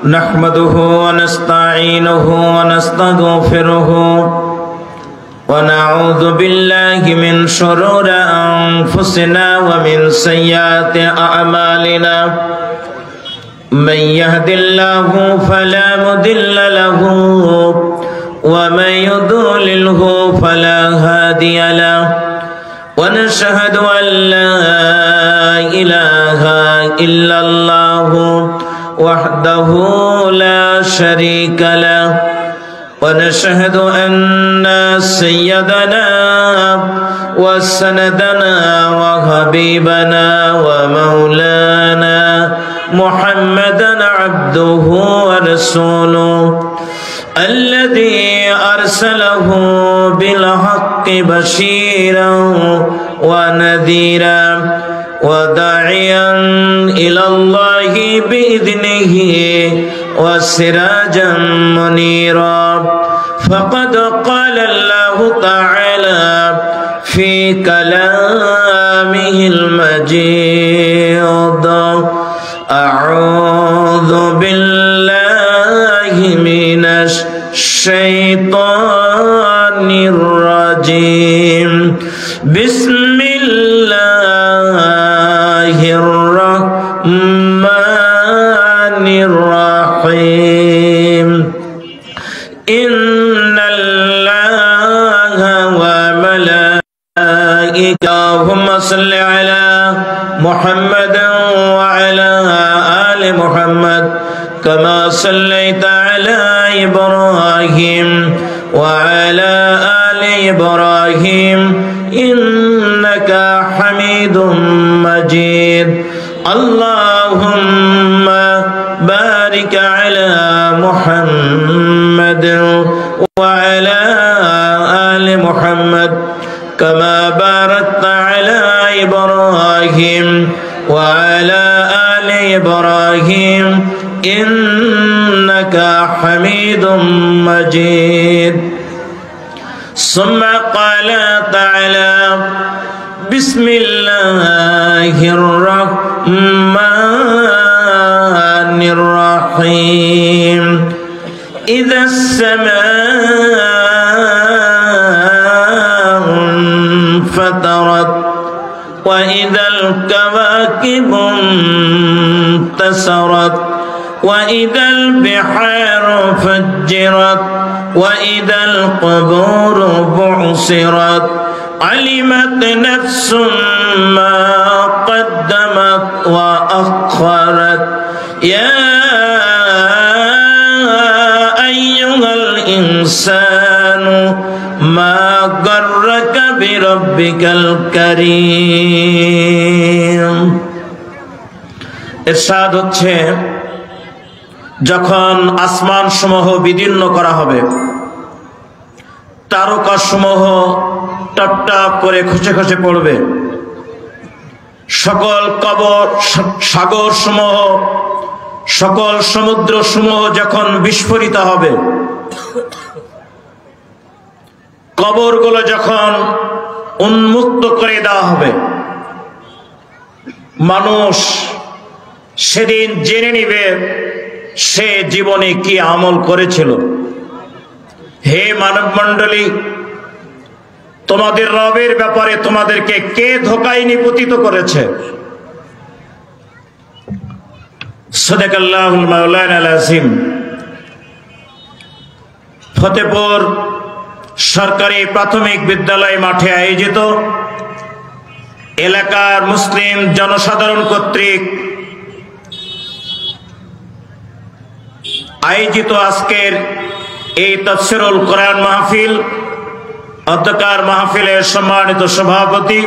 نحمده ونستعينه ونستغفره ونعوذ بالله من شرور أنفسنا ومن سيئات أعمالنا من يهد الله فلا مضل له ومن يضلله فلا هادي له ونشهد أن لا إله إلا الله وحده لا شريك له ونشهد أن سيدنا وسندنا وحبيبنا ومولانا محمدا عبده ورسوله الذي أرسله بالحق بشيرا ونذيرا وداعيا إلى الله بإذنه وسراجا منيرا فقد قال الله تعالى في كلامه المجيد أعوذ بالله من الشيطان الرجيم بسم الله الرحمن الرحيم إن الله وملائكته اللهم صل على محمد وعلى آل محمد كما صليت على إبراهيم وعلى آل إبراهيم إنك حميد مجيد اللهم بارك على محمد وعلى آل محمد كما باركت على إبراهيم وعلى آل إبراهيم إنك حميد مجيد ثم قال تعالى بسم الله الرحمن الرحيم إذا السماء انفطرت وإذا الكواكب انتثرت وإذا البحار فجرت وإذا القبور بعثرت علمت نفس ما قدمت وأخرت يا أيها الإنسان ما غرك بربك الكريم ইরশাদ হচ্ছে যখন আসমান সমূহ বিদীর্ণ করা হবে তারকা সমূহ টপ টপ করে খসে খসে পড়বে সকল কবর সাগর সমূহ সকল সমুদ্র সমূহ যখন বিস্ফোরিত হবে কবরগুলো যখন উন্মুক্ত করে দেওয়া হবে মানুষ সেদিন জেনে নিবে সে জীবনে কি আমল করেছিল হে মানব মণ্ডলী তোমাদের রবের ব্যাপারে তোমাদেরকে কে ধোঁকায় নিপতিত করেছে সাদাকাল্লাহুল মাওলানাল আযীম ফতেপুর সরকারি প্রাথমিক বিদ্যালয় মাঠে আয়োজিত এলাকার মুসলিম জনসাধারণ কর্তৃক আয়োজিত আজকের এই তাফসীরুল কোরআন মাহফিল অধ্যকার মাহফিলের সম্মানিত সভাপতি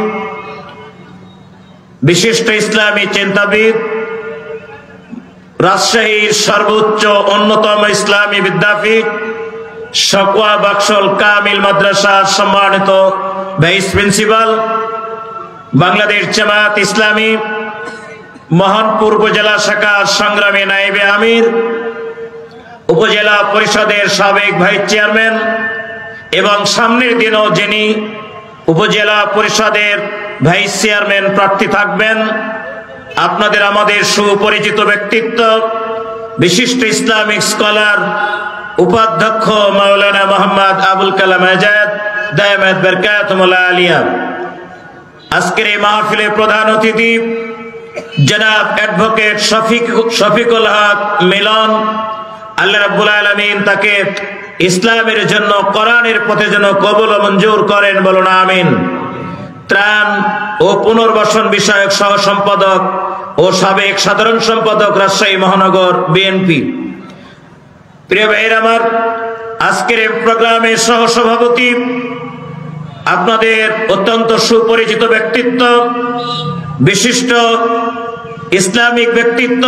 বিশিষ্ট ইসলামী চিন্তাবিদ রাজশাহীর সর্বোচ্চ অন্যতম ইসলামী বিদ্যাপীঠ শকওয়া বাকশল কামিল মাদ্রাসার সম্মানিত ভাইস প্রিন্সিপাল বাংলাদেশ জামায়াত ইসলামী মোহনপুর উপজেলা শাখার সংগ্রামী নায়েবে আমির উপজেলা পরিষদের সাবেক ভাইস চেয়ারম্যান এবং সামনের দিনও যিনি উপজেলা পরিষদের ভাইস চেয়ারম্যান প্রার্থী থাকবেন আপনাদের আমাদের সুপরিচিত ব্যক্তিত্ব বিশিষ্ট ইসলামিক স্কলার উপাধ্যক্ষ মাওলানা মোহাম্মদ আবুল কালাম আজাদ দায়ামাত বরকাতুহুল আলিয়া। আজকের এই মাহফিলের প্রধান অতিথি জনাব অ্যাডভোকেট শফিকুল হক মিলন। আল্লাহ রাব্বুল আলামিন তাকে ইসলামের জন্য, কোরআনের পথে যেন কবুল ও মঞ্জুর করেন, বলুন আমিন। ত্রাণ ও পুনর্বাসন বিষয়ক সহ সম্পাদক ও সাবেক সাধারণ সম্পাদক, রাজশাহী মহানগর বিএনপি। প্রিয় ভাইয়েরা আমার, আজকের এই প্রোগ্রামের সহ সভাপতি আপনাদের অত্যন্ত সুপরিচিত ব্যক্তিত্ব, বিশিষ্ট ইসলামিক ব্যক্তিত্ব,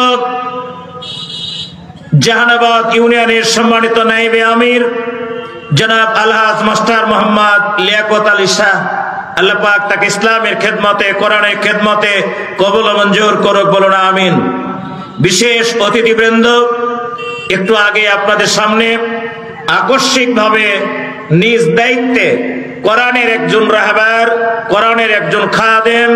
জাহানাবাদ ইউনিয়নের সম্মানিত নায়েবে আমির জনাব আলহাজ মাস্টার মোহাম্মদ লিয়াকত আলী শাহ। আল্লাহ পাক তাকে ইসলামের খেদমতে, কোরআনের খেদমতে কবুল ও মঞ্জুর করুক, বলুন আমিন। বিশেষ অতিথিবৃন্দ, একটু আগে আপনাদের সামনে আকস্মিকভাবে নিজ দায়িত্বে কোরআনের একজন রাহবার, কোরআনের একজন খাদেম,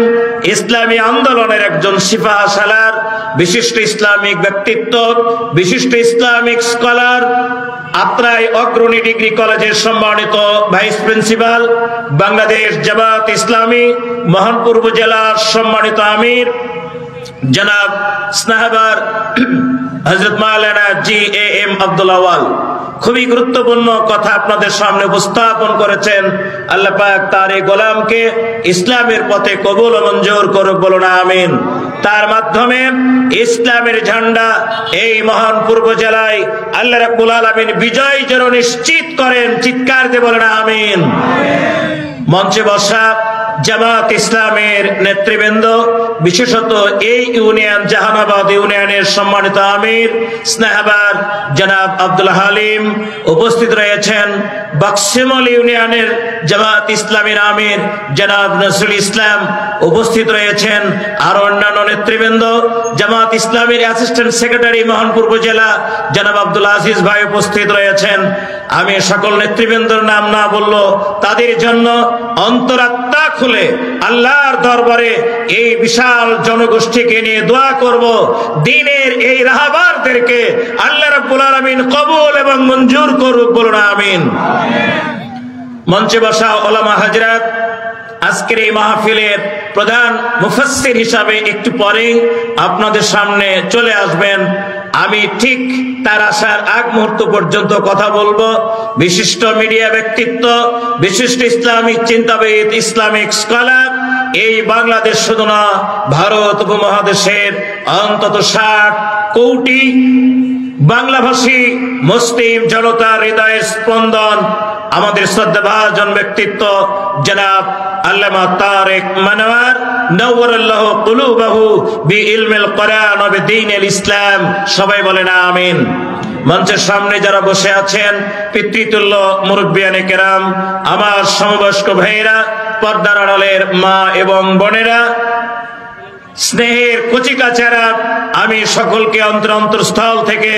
ইসলামী আন্দোলনের একজন সিপাহ সালার, বিশিষ্ট ইসলামিক ব্যক্তিত্ব, বিশিষ্ট ইসলামিক স্কলার, আত্রাই অগ্রণী ডিগ্রি কলেজের সম্মানিত ভাইস প্রিন্সিপাল, বাংলাদেশ জামাত ইসলামী মোহনপুর উপজেলার সম্মানিত আমির জনাব স্নেহবার হযরত মাওলানা GAM আব্দুল আওয়াল খুবই গুরুত্বপূর্ণ কথা আপনাদের সামনে উপস্থাপন করেছেন। আল্লাহ পাক তার এই গোলামকে ইসলামের পথে কবুল ও মঞ্জুর করুক, বলুন আমিন। তার মাধ্যমে ইসলামের ঝান্ডা এই মহানপুর উপজেলায় আল্লাহ রাব্বুল আলামিন বিজয় যেন নিশ্চিত করেন, চিৎকার দিয়ে বলেন আমিন। মঞ্চে বসা জামাত ইসলামের নেতৃবৃন্দ, বিশেষত এই ইউনিয়ন জাহানাবাদ ইউনিয়নের সম্মানিত আমির স্নেহবার জনাব আব্দুল হালিম উপস্থিত রয়েছেন। বক্সিমল ইউনিয়নের জামাত ইসলামের আমির জনাব নজরুল ইসলাম উপস্থিত রয়েছেন। আর অন্যান্য নেতৃবৃন্দ, জামাত ইসলামের অ্যাসিস্ট্যান্ট সেক্রেটারি মোহনপুর উপজেলা জনাব আব্দুল আজিজ ভাই উপস্থিত রয়েছেন। আমি সকল নেতৃবৃন্দের নাম না বললো তাদের জন্য অন্তরাত্মা খুলে আল্লাহর দরবারে এই বিশাল জনগোষ্ঠীকে নিয়ে দোয়া করব, দ্বীনের এই রাহবারদেরকে আল্লাহ রাব্বুল আলামিন কবুল এবং মঞ্জুর করুক, বলুন আমিন। মঞ্চে বসা ওলামা হযরত, আজকের এই মাহফিলের প্রধান মুফাসসির হিসাবে একটু পরে আপনাদের সামনে চলে আসবেন। আমি ঠিক তার আসার আগ মুহূর্ত পর্যন্ত কথা বলবো। বিশিষ্ট মিডিয়া ব্যক্তিত্ব, বিশিষ্ট ইসলামিক চিন্তাবিদ, ইসলামিক স্কলার, এই বাংলাদেশ শুধু না, ভারত উপমহাদেশের অন্তত 60 কোটি বাংলাভাষী মুসলিম জনতার হৃদয়ের স্পন্দন, আমাদের শ্রদ্ধাভাজন ব্যক্তিত্ব জনাব আল্লামা তারেক মনোয়ার নওয়ারাল্লাহু কুলুবাহু বিইলমিল কোরআন ওয়া বিদ্বীনিল ইসলাম। সবাই বলেন আমিন। মঞ্চের সামনে যারা বসে আছেন, পিতৃতুল্য মুরব্বিয়ানে কেরাম, আমার সমবয়স্ক ভাইয়েরা, পর্দার আড়ালের মা এবং বোনেরা, স্নেহের কচিকাচারা, আমি সকলকে অন্তরস্থল থেকে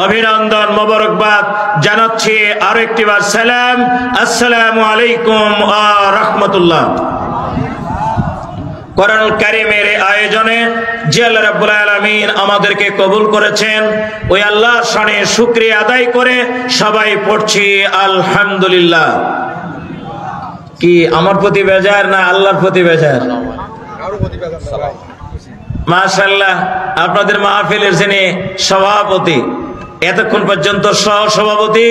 অভিনন্দন, মোবারকবাদ জানাচ্ছি। আরো একটিবার সালাম, আসসালামু আলাইকুম ওয়া রাহমাতুল্লাহ। কোরআনুল কারীমের আয়োজনে যে আল্লাহ রাব্বুল আলামিন আমাদেরকে কবুল করেছেন, ওই আল্লাহর শানে শুকরিয়া আদায় করে সবাই পড়ছি আলহামদুলিল্লাহ। কি আমার প্রতি বেজার না আল্লাহর প্রতি বেজার? মাশাআল্লাহ, আপনাদের মাহফিলের যিনি সভাপতি, এতক্ষণ পর্যন্ত সভাপতি,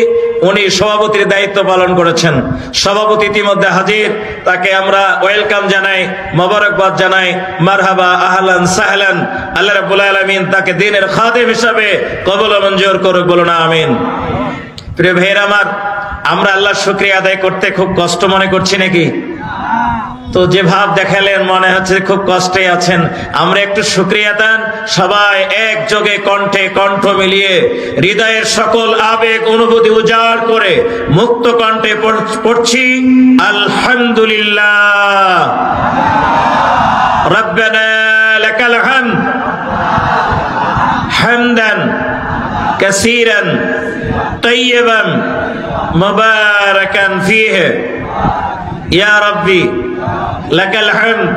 উনি সভাপতির দায়িত্ব পালন করেছেন। সভাপতি ইতিমধ্যে হাজির, তাকে আমরা ওয়েলকাম জানাই, মোবারকবাদ জানাই, মারহাবা, আহলান সাহলান। আল্লাহ রাব্বুল আলামিন তাকে দ্বীনের খাদেম হিসাবে কবুল ও মঞ্জুর করুক, বলুন আমিন। প্রিয় ভাইয়েরা আমার, আমরা আল্লাহর শুকরিয়া আদায় করতে খুব কষ্ট মনে করছি নাকি? তো যে ভাব দেখালেন মনে হচ্ছে খুব কষ্টে আছেন। আমরা একটু শুকরিয়া দেন সবাই একযোগে, কণ্ঠে কণ্ঠ মিলিয়ে, হৃদয়ের সকল আবেগ অনুভূতি উজাড় করে মুক্ত কণ্ঠে পড়ছি আলহামদুলিল্লাহ। রব্বানা লাকাল হামদ হামদান কাসীরান তাইয়িবান মুবারাকান ফীহি ইয়া রাব্বি লাকাল হামদ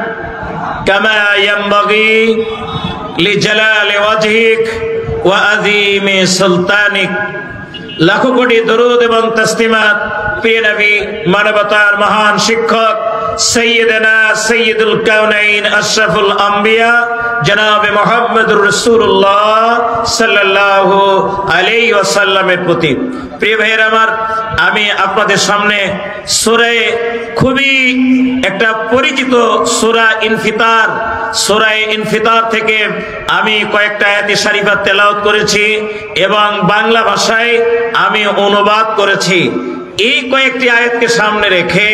কামা ইয়ানবাগি লিজালালি ওয়াজহিক ওয়া আযীমি সুলতানিক। লাখো কোটি দরুদ এবং তাসলিমাত প্রিয় নবী, মানবতার মহান শিক্ষক সৈয়দনা সৈয়দুল কাউনাইন আশরাফুল আম্বিয়া জনাবে মুহাম্মদুর রাসূলুল্লাহ সাল্লাল্লাহু আলাইহি ওয়াসাল্লামের প্রতি। প্রিয় ভাইয়েরা আমার, আমি আপনাদের সামনে সূরা খুবই একটা পরিচিত সূরা ইনফিতার, সূরা ইনফিতার থেকে আমি কয়েকটা আয়াতে শরীফা তেলাওয়াত করেছি এবং বাংলা ভাষায় আমি অনুবাদ করেছি। এই কয়েকটি আয়াতকে সামনে রেখে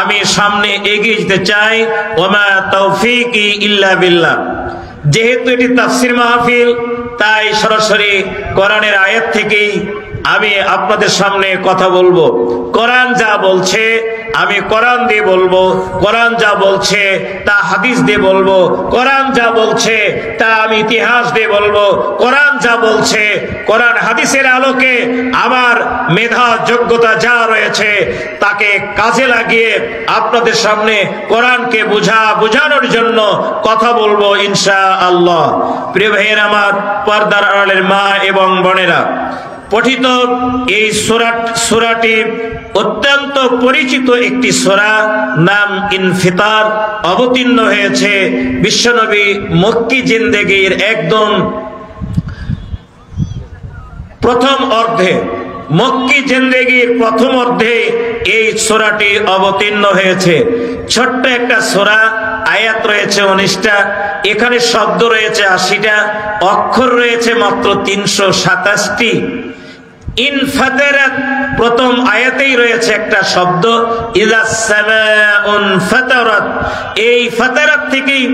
আমি সামনে এগিয়ে যেতে চাই। ওমা তৌফিকি ইল্লা বিল্লাহ। যেহেতু এটি তাফসীর মাহফিল, তাই সরাসরি কোরআনের আয়াত থেকেই আমি আপনাদের সামনে কথা বলবো। কোরআন যা বলছে আমি কোরআন দিয়ে বলবো, কোরআন যা বলছে তা হাদিস দিয়ে বলবো, কোরআন যা বলছে তা আমি ইতিহাস দিয়ে বলবো, কোরআন যা বলছে কোরআন হাদিসের আলোকে আমার মেধা যোগ্যতা যা রয়েছে তাকে কাজে লাগিয়ে আপনাদের সামনে কোরআনকে বোঝানোর জন্য কথা বলবো ইনশাআল্লাহ। প্রিয় ভাইয়েরা আমার, পর্দার আড়ালের মা এবং বোনেরা, পঠিত এই সূরাটি অত্যন্ত পরিচিত একটি সূরা, নাম ইনফিতার। অবতীর্ণ হয়েছে বিশ্বনবী মক্কি জিন্দেগীর একদম প্রথম অর্ধে, মক্কি জিন্দেগীর প্রথম অর্ধে এই সূরাটি অবতীর্ণ হয়েছে। ছোট্ট একটা সূরা, আয়াত রয়েছে 19টা, এখানে শব্দ রয়েছে 80টা, অক্ষর রয়েছে মাত্র 327টি। ইনফাতারাত প্রথম আয়াতেই রয়েছে একটা শব্দ, ইযাস সামাউন ফাতারাত। এই ফাতারাত থেকেই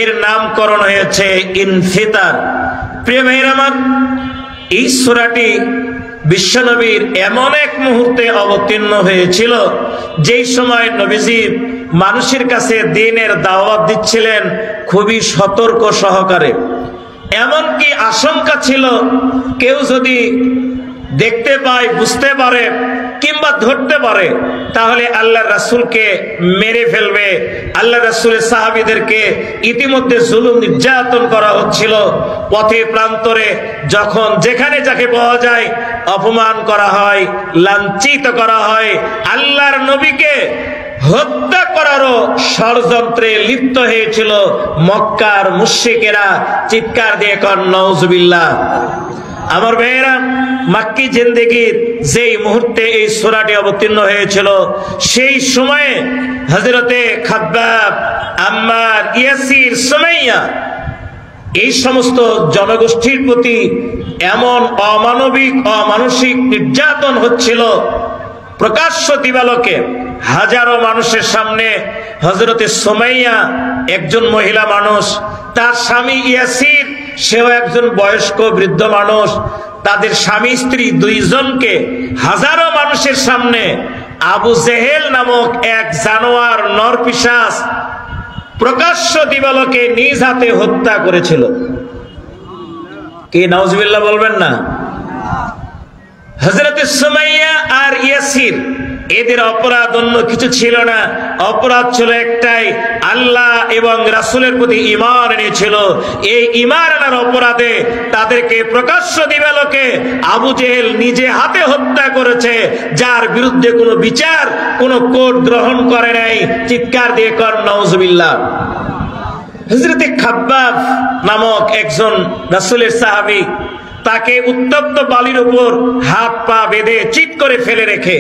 এর নামকরণ হয়েছে ইনফিতার। প্রিয় ভাইরা আমার, এই সূরাটি বিশ্বনবীর এমন এক মুহূর্তে অবতীর্ণ হয়েছিল যেই সময় নবীজি মানুষের কাছে দ্বীনের দাওয়াত দিচ্ছিলেন খুবই সতর্ক সহকারে। এমনকি আশঙ্কা ছিল কেউ যদি দেখতে পায়, বুঝতে পারে কিংবা ধরতে পারে তাহলে আল্লাহ রাসূলকে মেরে ফেলবে। আল্লাহ রাসূলের সাহাবীদেরকে ইতিমধ্যে জুলুম নির্যাতন করা হচ্ছিল। পথে প্রান্তরে যখন যেখানে যাকে পাওয়া যায় অপমান করা হয়, লাঞ্ছিত করা হয়। আল্লাহর নবীকে হত্যা করারও ষড়যন্ত্রে লিপ্ত হয়েছিল মক্কার মুশরিকেরা। চিৎকার দিয়ে কর নাউজুবিল্লাহ। আমার ভাইয়েরা, মক্কি জিন্দেগীর যেই মুহূর্তে এই সূরাটি অবতীর্ণ হয়েছিল সেই সময়ে হযরতে খাব্বাব, আম্মার, ইয়াসির, সুমাইয়া এই সমস্ত জনগোষ্ঠীর প্রতি এমন অমানবিক অমানসিক নির্যাতন হচ্ছিল প্রকাশ্য দিবালোকে। হাজারো মানুষের সামনে হযরতে সুমাইয়া একজন মহিলা মানুষ, তার স্বামী ইয়াসির সেও একজন বয়স্ক বৃদ্ধ মানুষ, তাদের স্বামী স্ত্রী দুইজনকে হাজারো মানুষের সামনে আবু জেহেল নামক এক জানোয়ার নরপিশাচ প্রকাশ্য দিবালোকে নিজ হাতে হত্যা করেছিল। কি নাউজুবিল্লাহ বলবেন না? হযরতে সুমাইয়া আর ইয়াসির এদের অপরাধ অন্য কিছু ছিল না, অপরাধ ছিল একটাই, আল্লাহ এবং রাসূলের প্রতি ঈমান এনেছিল। এই ঈমান আনার অপরাধে তাদেরকে প্রকাশ্য দিবালোকে আবু জেহেল নিজে হাতে হত্যা করেছে, যার বিরুদ্ধে কোনো বিচার, কোনো কোর্ট গ্রহণ করে নাই। চিৎকার দিয়ে কর নাউজুবিল্লাহ। হযরতে খাব্বাব নামক একজন রাসূলের সাহাবী, তাকে উত্তপ্ত বালির উপর হাত পা বেঁধে চিৎ করে ফেলে রেখে,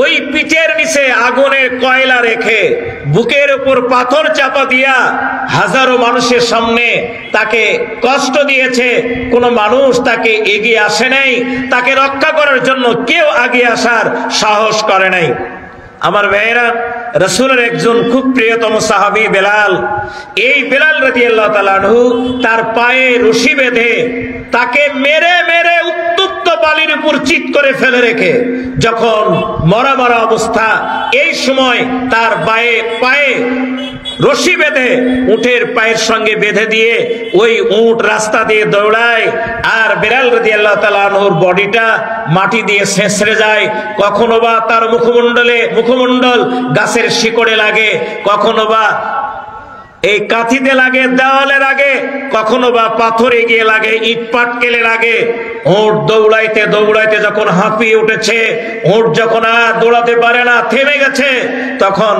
ওই পিঠের নিচে আগুনের কয়লা রেখে, বুকের উপর পাথর চাপা দিয়া হাজারো মানুষের সামনে তাকে কষ্ট দিয়েছে। কোনো মানুষ তাকে এগিয়ে আসে নাই, তাকে রক্ষা করার জন্য কেউ এগিয়ে আসার সাহস করে নাই। আমার ভাইয়েরা, রাসূলের একজন খুব প্রিয়তম সাহাবী বেলাল, এই বেলাল রাদিয়াল্লাহু তাআলা আনহু তার পায়ে রশি বেঁধে তাকে মেরে মেরে উত্তপ্ত বালির উপর চিৎ করে ফেলে রেখে যখন মরা মরা অবস্থা, এই সময় তার পায়ে রশি বেঁধে উটের পায়ের সঙ্গে বেঁধে দিয়ে ওই উট রাস্তা দিয়ে দৌড়ায়, আর বেলাল রাদিয়াল্লাহু তাআলা আনহুর বডিটা মাটি দিয়ে ছেঁচড়ে যায়। কখনো বা তার মুখমণ্ডল গাছের শিকড়ে লাগে, কখনো বা এই কাঠিতে লাগে, দেওয়ালে লাগে, কখনো বা পাথরে গিয়ে লাগে, ইট পাটকেলে লাগে। উট দৌড়াইতে দৌড়াইতে যখন হাঁপিয়ে উঠেছে, উট যখন আর দৌড়াতে পারে না, থেমে গেছে, তখন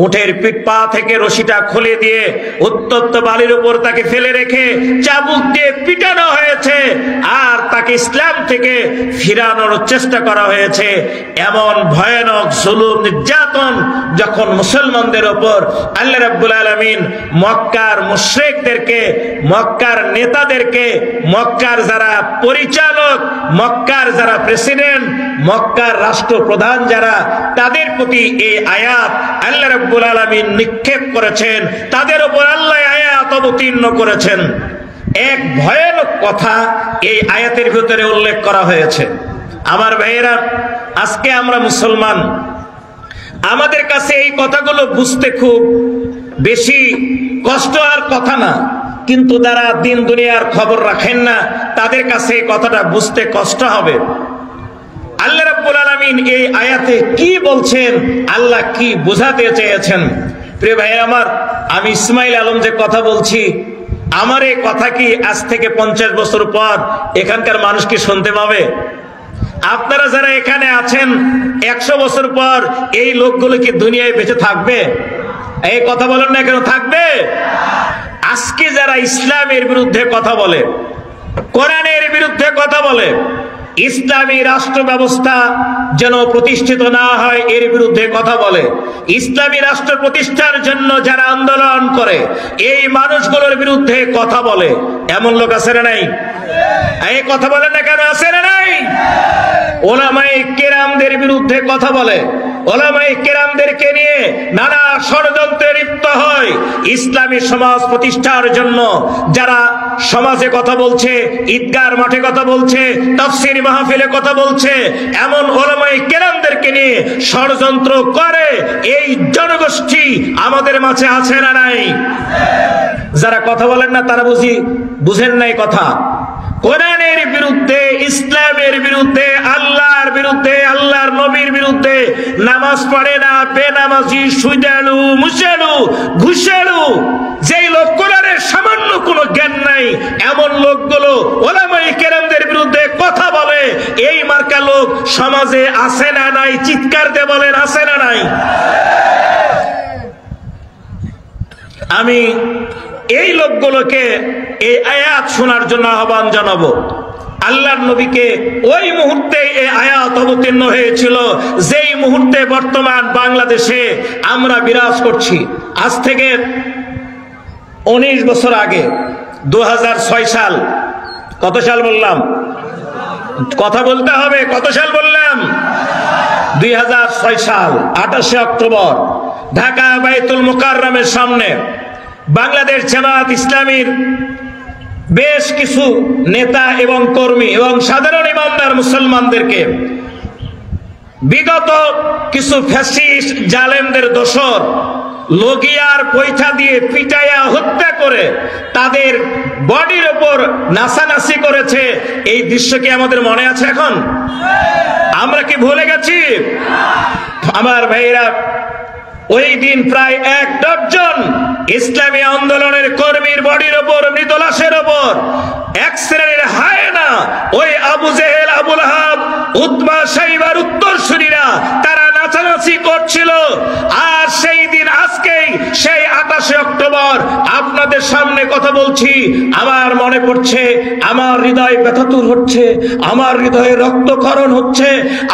উটের পিঠ পা থেকে রশিটা খুলে দিয়ে উত্তপ্ত বালির উপর তাকে ফেলে রেখে চাবুক দিয়ে পিটানো হয়েছে আর তাকে ইসলাম থেকে ফিরানোর চেষ্টা করা হয়েছে। এমন ভয়ানক জুলুম নির্যাতন যখন মুসলমানদের উপর আল্লাহ রাব্বুল আলামিন মক্কার মুশরিকদেরকে, মক্কার নেতাদেরকে, মক্কার যারা পরিচালক, মক্কার যারা প্রেসিডেন্ট, মক্কার রাষ্ট্রপ্রধান যারা, তাদের প্রতি এই আয়াত আল্লাহ রাব্বুল আলামিন নিক্ষেপ করেছেন, তাদের উপর আল্লাহ আয়াত অবতীর্ণ করেছেন। এক ভয়ানক কথা এই আয়াতের ভিতরে উল্লেখ করা হয়েছে। আমার ভাইয়েরা, আজকে আমরা মুসলমান, আমাদের কাছে এই কথাগুলো বুঝতে খুব বেশি কষ্ট আর কথা না, কিন্তু যারা দিন দুনিয়ার খবর রাখেন না তাদের কাছে এই কথাটা বুঝতে কষ্ট হবে। আল্লাহ রাব্বুল আলামিন এই আয়াতে কি বলছেন, আল্লাহ কি বোঝাতে চেয়েছেন? প্রিয় ভাই আমার, আমি ইসমাইল আলম যে কথা বলছি, আমার এই কথা কি আজ থেকে 50 বছর পর এখানকার মানুষ কি শুনতে পাবে? আপনারা যারা এখানে আছেন 100 বছর পর এই লোকগুলো কি দুনিয়ায় বেঁচে থাকবে? এই কথা বলেন না কেন, থাকবে? আজকে যারা ইসলামের বিরুদ্ধে কথা বলে, কোরআনের বিরুদ্ধে কথা বলে, ইসলামী রাষ্ট্র ব্যবস্থা যেন প্রতিষ্ঠিত না হয় এর বিরুদ্ধে কথা বলে, ইসলামী রাষ্ট্র প্রতিষ্ঠার জন্য যারা আন্দোলন করে, এই মানুষগুলোর বিরুদ্ধে কথা বলে, এমন লোক আছে না নাই? এই কথা বলেন না কেন, আছে না নাই? ওলামায়ে কেরামদের বিরুদ্ধে কথা বলে, ওলামায়ে কেরামদেরকে নিয়ে নানা ষড়যন্ত্রে লিপ্ত হয়। ইসলামী সমাজ প্রতিষ্ঠার জন্য যারা সমাজে কথা বলছে, ঈদগার মাঠে কথা বলছে, তাফসীর মাহফিলে কথা বলছে, এমন ওলামায়ে কেরামদেরকে নিয়ে ষড়যন্ত্র করে এই জনগোষ্ঠী আমাদের মাঝে আছে না নাই? যারা কথা বলেন না তারা বুঝেন নাই কথা। কোরআনের বিরুদ্ধে, ইসলামের বিরুদ্ধে, আল্লাহর বিরুদ্ধে, আল্লাহর নবীর বিরুদ্ধে নামাজ পড়ে না, বেনামাজি, সুদালু, মুসালু, ঘুষালু, যেই লোক কোরআনের সামান্য কোনো জ্ঞান নাই, এমন লোকগুলো ওলামায়ে কেরামদের বিরুদ্ধে কথা বলে, এই মার্কা লোক সমাজে আছে না নাই? চিৎকার দিয়ে বলেন, আছে না নাই? আমি এই লোকগুলোকে এই আয়াত শোনার জন্য আহ্বান জানাবো। আল্লাহর নবীকে ওই মুহূর্তে এই আয়াত অবতীর্ণ হয়েছিল যেই মুহূর্তে বর্তমান বাংলাদেশে আমরা বিরাজ করছি। আজ থেকে 19 বছর আগে, 2006 সাল, কত সাল বললাম? কথা বলতে হবে, কত সাল বললাম? 2006 সাল 28 অক্টোবর ঢাকা বাইতুল মুকাররমের সামনে বাংলাদেশ জামাত ইসলামীর বেশ কিছু নেতা এবং কর্মী এবং সাধারণ ইমানদার মুসলমানদেরকে বিগত কিছু ফ্যাসিস্ট জালেমদের দোসর লগিয়ার পয়সা দিয়ে পিটাইয়া হত্যা করে তাদের বডির উপর নাচানাচি করেছে। এই দৃশ্য কি আমাদের মনে আছে এখন? আমরা কি ভুলে গেছি? আমার ভাইরা, ওই দিন প্রায় 1 ডজন ইসলামী আন্দোলনের কর্মীর বডির উপর, মৃত লাশের উপর এক শ্রেণীর হায়না, ওই আবু জেহেল, আবুল আহাব, উতবা, সাইবার উত্তরসূরিরা তারা নাচানাচি করছিল। আর সেই দিন আজকেই, সেই 28 অক্টোবর আপনাদের সামনে কথা বলছি, আমার মনে পড়ছে, আমার হৃদয় ব্যথাতুর হচ্ছে, আমার হৃদয়ে রক্তক্ষরণ হচ্ছে,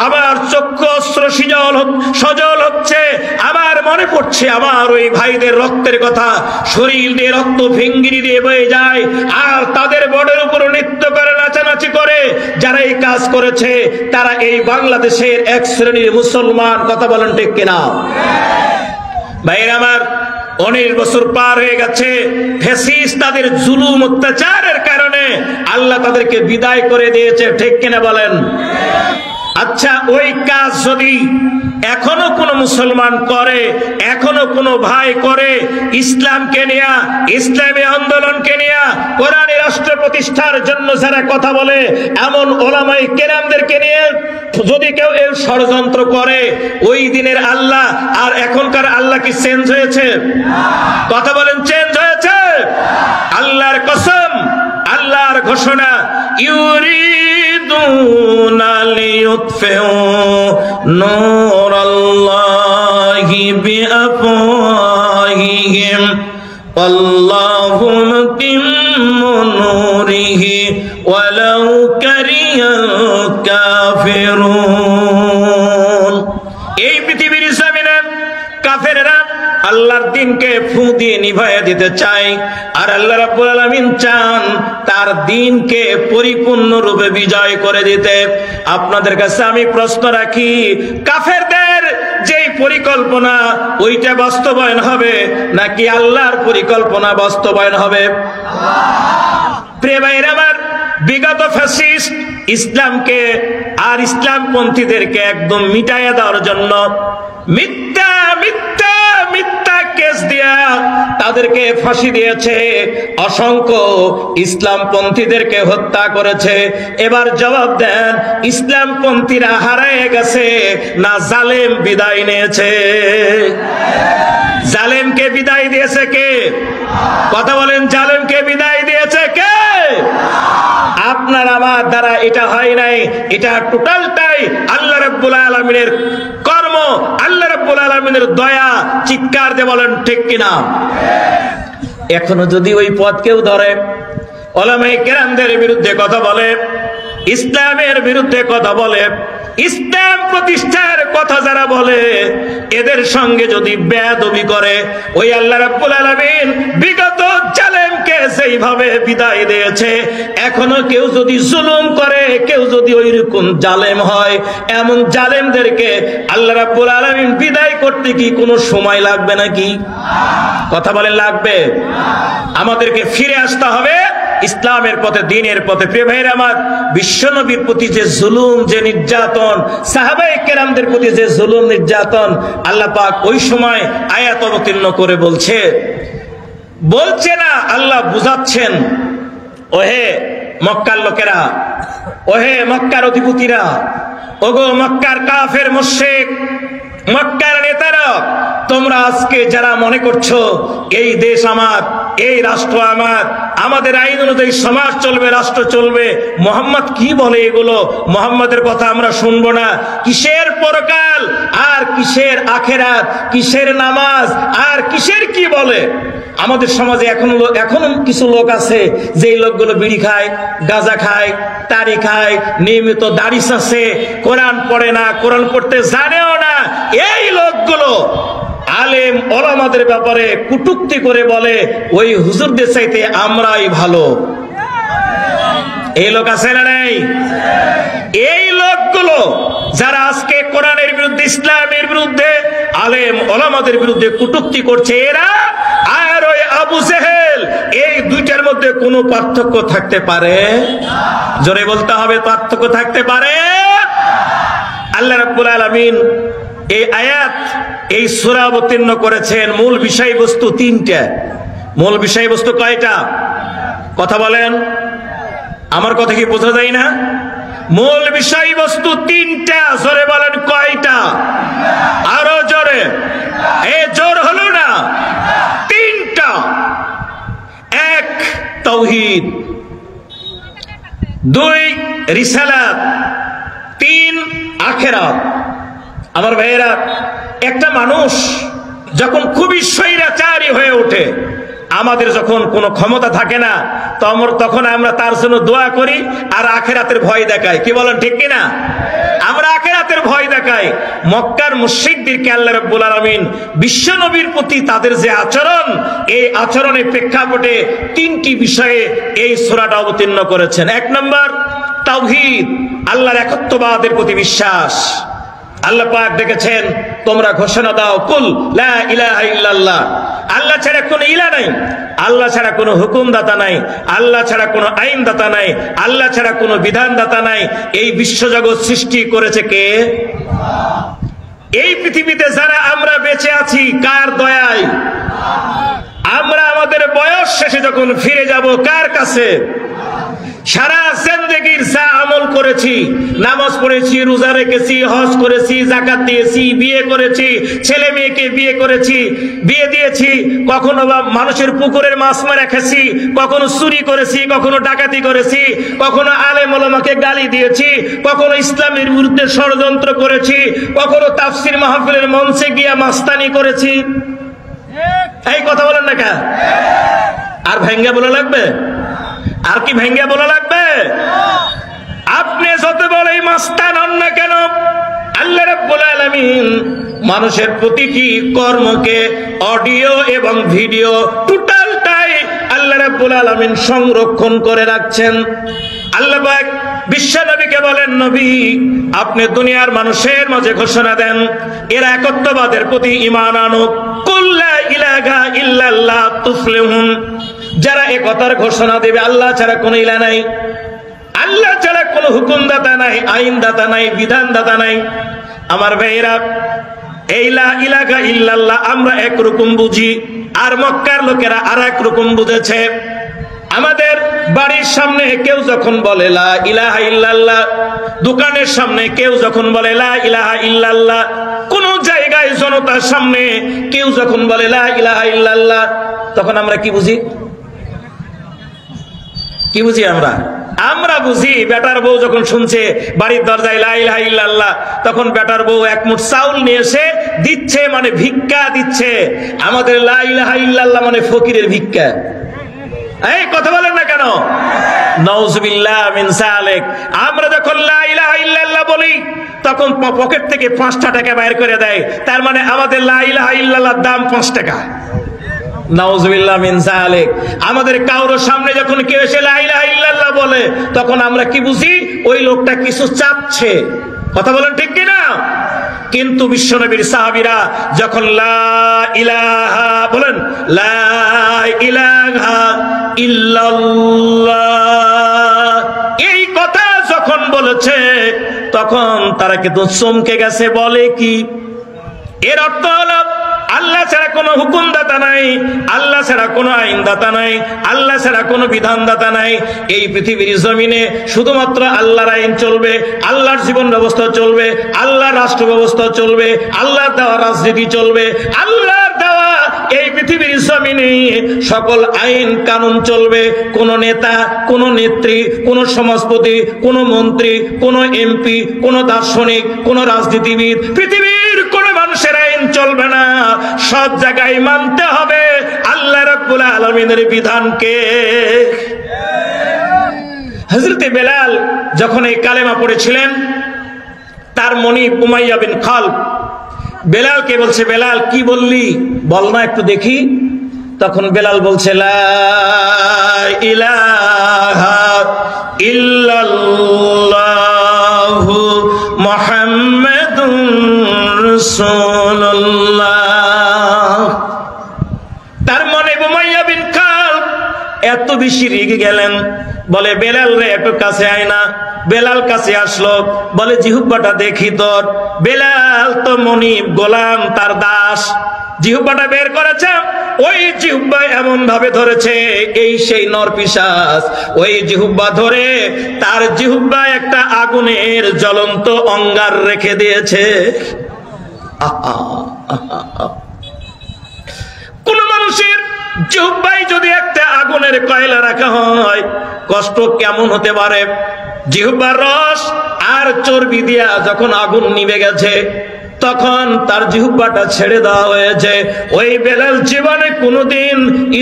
আমার চক্ষু অশ্রু সজল হচ্ছে, আমার মনে পড়ছে আমার ওই ভাইদের রক্তের কথা, শরীর দিয়ে রক্ত ফিঙ্গিরি দিয়ে বয়ে যায়, আর তাদের বডির উপর নৃত্য করে, নাচানাচি করে যারা এই কাজ করেছে তারা এই বাংলাদেশের এক শ্রেণীর মুসলমান। কথা বলেন ঠিক কিনা? ভাইরা আমার, 19 বছর পার হয়ে গেছে। ফ্যাসিস্ট তাদের জুলুম অত্যাচারের কারণে আল্লাহ তাদেরকে বিদায় করে দিয়েছে, ঠিক কিনা বলেন? আচ্ছা, ওই কাজ যদি এখনো কোনো মুসলমান করে, এখনো কোনো ভাই করে, ইসলামকে নিয়ে, ইসলামী আন্দোলনকে নিয়ে, কোরআনী রাষ্ট্র প্রতিষ্ঠার জন্য যারা কথা বলে, এমন ওলামায়ে কেরামদেরকে নিয়ে যদি কেউ এর ষড়যন্ত্র করে, ওই দিনের আল্লাহ আর এখনকার আল্লাহ কি চেঞ্জ হয়েছে? কথা বলেন, চেঞ্জ হয়েছে? আল্লাহর কসম, আল্লাহর ঘোষণা, ইউরিদুনা লিইউতফিউ নূরাল্লাহি বিআফওয়াহিহিম ওয়াল্লাহু মুতিম্মু নূরিহি ওয়ালাউ কারিহাল কাফিরুন। এই পৃথিবীর জমিনে কাফেররা আল্লাহর দ্বীনকে ফু দিয়ে নিভাইয়া দিতে চায়, আর আল্লাহ রাব্বুল আলামিন চান তার দ্বীনকে পরিপূর্ণ রূপে বিজয় করে দিতে। আপনাদের কাছে আমি প্রশ্ন রাখি, কাফেরদের যেই পরিকল্পনা ওইটা বাস্তবায়ন হবে নাকি আল্লাহর পরিকল্পনা বাস্তবায়ন হবে? প্রিয় ভাইরা আমার, বিগত ফ্যাসিস্ট ইসলামকে আর ইসলামপন্থীদেরকে একদম মিটাইয়া দেওয়ার জন্য মিথ্যা মিথ্যা মিথ্যা কেস দিয়া তাদেরকে ফাঁসি দিয়েছে, অসংখ্য ইসলামপন্থীদেরকে হত্যা করেছে। এবার জবাব দেন, ইসলামপন্থীরা হারিয়ে গেছে না জালেম বিদায় নিয়েছে? জালেমকে বিদায় দিয়েছে কে? কথা বলেন, জালেমকে বিদায় দিয়েছে কে? আপনার আমার দ্বারা এটা হয় নাই, এটা টোটালটাই আল্লাহ রাব্বুল আলামিনের কর্ম, আল্লাহ রাব্বুল আলামিনের দয়া। চিৎকার দিয়ে বলেন ঠিক কিনা? এখনো যদি ওই পথ কেউ ধরে, ওলামায়ে কেরামদের বিরুদ্ধে কথা বলে, ইসলামের বিরুদ্ধে কথা বলে, ইসলাম প্রতিষ্ঠার কথা যারা বলে, এদের সঙ্গে যদি বেয়াদবি করে, ওই আল্লাহ রাব্বুল আলামিন বিগত জালেমকে যেইভাবে বিদায় দিয়েছে, এখনো কেউ যদি জুলুম করে, কেউ যদি ওইরকম জালেম হয়, এমন জালেমদেরকে আল্লাহ রাব্বুল আলামিন বিদায় করতে কি কোনো সময় লাগবে নাকি? কথা বলেন, লাগবে? আমাদেরকে ফিরে আসতে হবে ইসলামের পথে, দ্বীনের পথে। প্রিয় ভাইরা আমার, বিশ্বনবীর প্রতি যে জুলুম, যে নির্যাতন, সাহাবায়ে কেরামদের প্রতি যে জুলুম নির্যাতন, আল্লাহ পাক ওই সময় আয়াত অবতীর্ণ করে বলছে না, আল্লাহ বুঝাচ্ছেন, ওহে মক্কার লোকেরা, ওহে মক্কার অধিপতিরা, ওগো মক্কার কাফের মুশরিক, মক্কার নেতারা, তোমরা আজকে যারা মনে করছো এই দেশ আমার, এই রাষ্ট্র আমার, আমাদের আইন অনুযায়ী সমাজ চলবে, রাষ্ট্র চলবে, মোহাম্মদ কি বলে এগুলো, মোহাম্মদের কথা আমরা শুনবো না, কিসের পরকাল আর কিসের আখেরাত, কিসের নামাজ আর কিসের কি বলে। আমাদের সমাজে এখনো কিছু লোক আছে যে লোকগুলো বিড়ি খায়, গাঁজা খায়, তারি খায়, নিয়মিত দাড়ি চাচ্ছে, কোরআন পড়ে না, কোরআন পড়তে জানেও না। এই লোকগুলো আলেম ওলামাদের ব্যাপারে কটূক্তি করে বলে, ওই হুজুরদের চাইতে আমরাই ভালো। এই লোক আছে না নেই? এই লোকগুলো যারা আজকে কোরআনের বিরুদ্ধে, ইসলামের বিরুদ্ধে, আলেম ওলামাদের বিরুদ্ধে কটূক্তি করছে, এরা আর ওই আবু জেহেল, এই দুইটার মধ্যে কোনো পার্থক্য থাকতে পারে? জোরে বলতে হবে, পার্থক্য থাকতে পারে? আল্লাহ রাব্বুল আলামিন এই আয়াত, এই সূরা অবতীর্ণ করেছেন। মূল বিষয়বস্তু তিনটা। মূল বিষয়বস্তু কয়টা? কথা বলেন, আমার কথা কি বোঝা যায় না? মূল বিষয়বস্তু তিনটা। জোরে বলেন, কয়টা? আরো জোরে। এ জোর হলো না? তিনটা। এক, তাওহীদ। দুই, রিসালাত। তিন, আখিরাত। আমার ভাইয়েরা, একটা মানুষ যখন খুবই স্বৈরাচারী হয়ে ওঠে, আমাদের যখন কোনো ক্ষমতা থাকে না, তখন আমরা তার জন্য দোয়া করি আর আখিরাতের ভয় দেখাই। কি বলেন, ঠিক কিনা? আমরা আখিরাতের ভয় দেখাই। মক্কার মুশরিকদেরকে আল্লাহ রাব্বুল আলামিন বিশ্ব নবীর প্রতি তাদের যে আচরণ, এই আচরণের প্রেক্ষাপটে তিনটি বিষয়ে এই সূরাটা অবতীর্ণ করেছেন। এক নম্বর, তাওহীদ, আল্লাহর একত্ববাদের প্রতি বিশ্বাস। আল্লাহ পাক ডেকেছেন, তোমরা ঘোষণা দাও, কুল লা ইলাহা ইল্লাল্লাহ, আল্লাহ ছাড়া কোনো ইলা নাই, আল্লাহ ছাড়া কোনো হুকুমদাতা নাই, আল্লাহ ছাড়া কোনো আইনদাতা নাই, আল্লাহ ছাড়া কোনো বিধানদাতা নাই। এই বিশ্বজগৎ সৃষ্টি করেছে কে? এই পৃথিবীতে যারা আমরা বেঁচে আছি কার দয়ায়? আমরা আমাদের বয়স শেষে যখন ফিরে যাব কার কাছে? সারা জিন্দেগীর যা আমল করেছি, নামাজ পড়েছি, রোজা রেখেছি, হজ করেছি, যাকাত দিয়েছি, বিয়ে করেছি, ছেলে মেয়েকে বিয়ে করেছি, বিয়ে দিয়েছি, কখনো বা মানুষের পুকুরের মাছ মারা খেয়েছি, কখনো চুরি করেছি, কখনো ডাকাতি করেছি, কখনো আলেম ওলামাকে গালি দিয়েছি, কখনো ইসলামের বিরুদ্ধে ষড়যন্ত্র করেছি, কখনো তাফসির মাহফিলের মঞ্চে গিয়া মাস্তানি করেছি। এই কথা বলেন না কা? আর ভেঙ্গে বলা লাগবে? আর কি ভেঙ্গে বলা লাগবে? আপনি যত বড়ই মাস্তান হন না কেন, আল্লাহ রাব্বুল আলামিন মানুষের প্রতিটি কর্মকে অডিও এবং ভিডিও টোটালটাই আল্লাহ রাব্বুল আলামিন সংরক্ষণ করে রাখছেন। আল্লাহ পাক বিশ্ব নবীকে বলেন, নবী আপনি দুনিয়ার মানুষের মাঝে ঘোষণা দেন এরা একত্ববাদের প্রতি ঈমান আনুক, কুল লা ইলাহা ইল্লাল্লাহ তুফলিহুন। যারা একতার ঘোষণা দেবে আল্লাহ ছাড়া কোনো ইলা নাই, আল্লাহ ছাড়া কোনো হুকুমদাতা নাই, আইনদাতা নাই, বিধানদাতা নাই। আমার ভাইয়েরা, এই লা ইলাহা ইল্লাল্লাহ আমরা একরকম বুঝি, আর মক্কার লোকেরা আর এক রকম বুঝেছে। আমাদের বাড়ির সামনে কেউ যখন বলে লা ইলাহা ইল্লাল্লাহ, দোকানের সামনে কেউ যখন বলে লা ইলাহা ইল্লাল্লাহ, কোন জায়গায় জনতার সামনে কেউ যখন বলে লা ইলাহা ইল্লাল্লাহ, তখন আমরা কি বুঝি? কি বুঝি আমরা? আমরা বুঝি বেটার বউ যখন শুনছে বাড়ির দরজায় লা ইলাহা ইল্লাল্লাহ, তখন বেটার বউ এক মুঠ চাউল নিয়ে এসে দিচ্ছে, মানে ভিক্ষা দিচ্ছে। আমাদের লা ইলাহা ইল্লাল্লাহ মানে ফকিরের ভিক্ষা। এই কথা বলেন না কেন? নাউজুবিল্লাহ মিন যালিক। আমরা যখন লা ইলাহা ইল্লাল্লাহ বলি তখন পকেট থেকে 5 টাকা বাইর করে দেয়, তার মানে আমাদের লা ইলাহা ইল্লাল্লাহর দাম 5 টাকা। নাউজুবিল্লাহ মিন যালিক। আমাদের কারোর সামনে যখন কেউ এসে লা ইলাহা ইল্লাল্লাহ বলে তখন আমরা কি বুঝি? ওই লোকটা কিছু চাচ্ছে। কথা বলেন ঠিক কি না? কিন্তু বিশ্বনবীর সাহাবীরা যখন লা ইলাহা বলেন, লা ইলাহা ইল্লাল্লাহ এই কথা যখন বলেছে তখন তারা কিন্তু চমকে গেছে। বলে কি? এর অর্থ হলো আল্লাহ ছাড়া কোনো হুকুমদাতা নাই, আল্লাহ ছাড়া কোনো আইনদাতা নাই, আল্লাহ ছাড়া কোনো বিধানদাতা নাই। এই পৃথিবীর জমিনে শুধুমাত্র আল্লাহর আইন চলবে, আল্লাহর জীবন ব্যবস্থা চলবে, আল্লাহর রাষ্ট্র ব্যবস্থা চলবে, আল্লাহর দেওয়া রাজনীতি চলবে, আল্লাহর দেওয়া এই পৃথিবীর জমিনে সকল আইন কানুন চলবে। কোন নেতা, কোন নেত্রী, কোন সমাজপতি, কোন মন্ত্রী, কোন এমপি, কোন দার্শনিক, কোন রাজনীতিবিদ, পৃথিবীর কোন মানুষের আইন চলবে না। সব জায়গায় মানতে হবে আল্লাহ রাব্বুল আলামিনের বিধানকে। হযরত বেলাল যখন এই কালেমা পড়েছিলেন, তার মনিব উমাইয়া বিন খালব বেলালকে বলছে, বেলাল কি বললি, বল না একটু দেখি। তখন বেলাল বলছে, লা ইলাহা ইল্লাল্লাহু মুহাম্মাদুর রাসূলুল্লাহ। তার মনে উমাইয়া বিন খালব এত বেশি রেগে গেলেন, বলে বেলাল রে একটু কাছে আয় না। বেলাল কাছে আসলো, বলে জিহ্বাটা দেখি তোর। বেলাল তো মনিব, গোলাম, তার দাস। জিহ্বাটা বের করেছে, ওই জিহ্বা এমন ভাবে ধরেছে এই সেই নরপিশাচ। ওই জিহ্বা ধরে তার জিহ্বা একটা আগুনের জ্বলন্ত অঙ্গার রেখে দিয়েছে। কোন মানুষের জিহ্বায় যদি একটা আগুনের কয়লা রাখা হয় কষ্ট কেমন হতে পারে। জিহ্বার রস আর চর্বি দিয়া যখন আগুন নিভে গেছে তখন তার জিহ্বাটা ছেড়ে দেওয়া হয়েছে। ওই বেলাল জীবনে কোনোদিন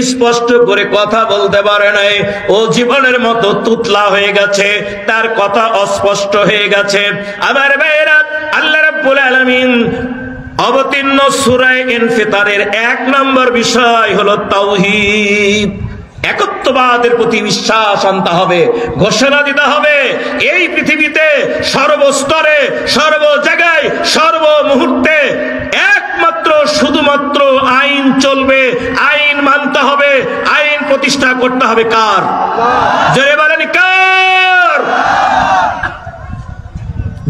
স্পষ্ট করে কথা বলতে পারে নাই। ও জীবনের মতো তুতলা হয়ে গেছে, তার কথা অস্পষ্ট হয়ে গেছে। আমার ভাইয়েরা, আল্লাহ রাব্বুল আলামিন অবতীর্ণ সূরা ইনফিতারের 1 নম্বর বিষয় হলো তাওহীদ। একত্ববাদের প্রতি বিশ্বাস আনতে হবে, ঘোষণা দিতে হবে। এই পৃথিবীতে সর্বস্তরে, সর্ব জায়গায়, সর্ব মুহূর্তে একমাত্র শুধুমাত্র আইন চলবে, আইন মানতে হবে, আইন প্রতিষ্ঠা করতে হবে কার? জোরে বলেন কার?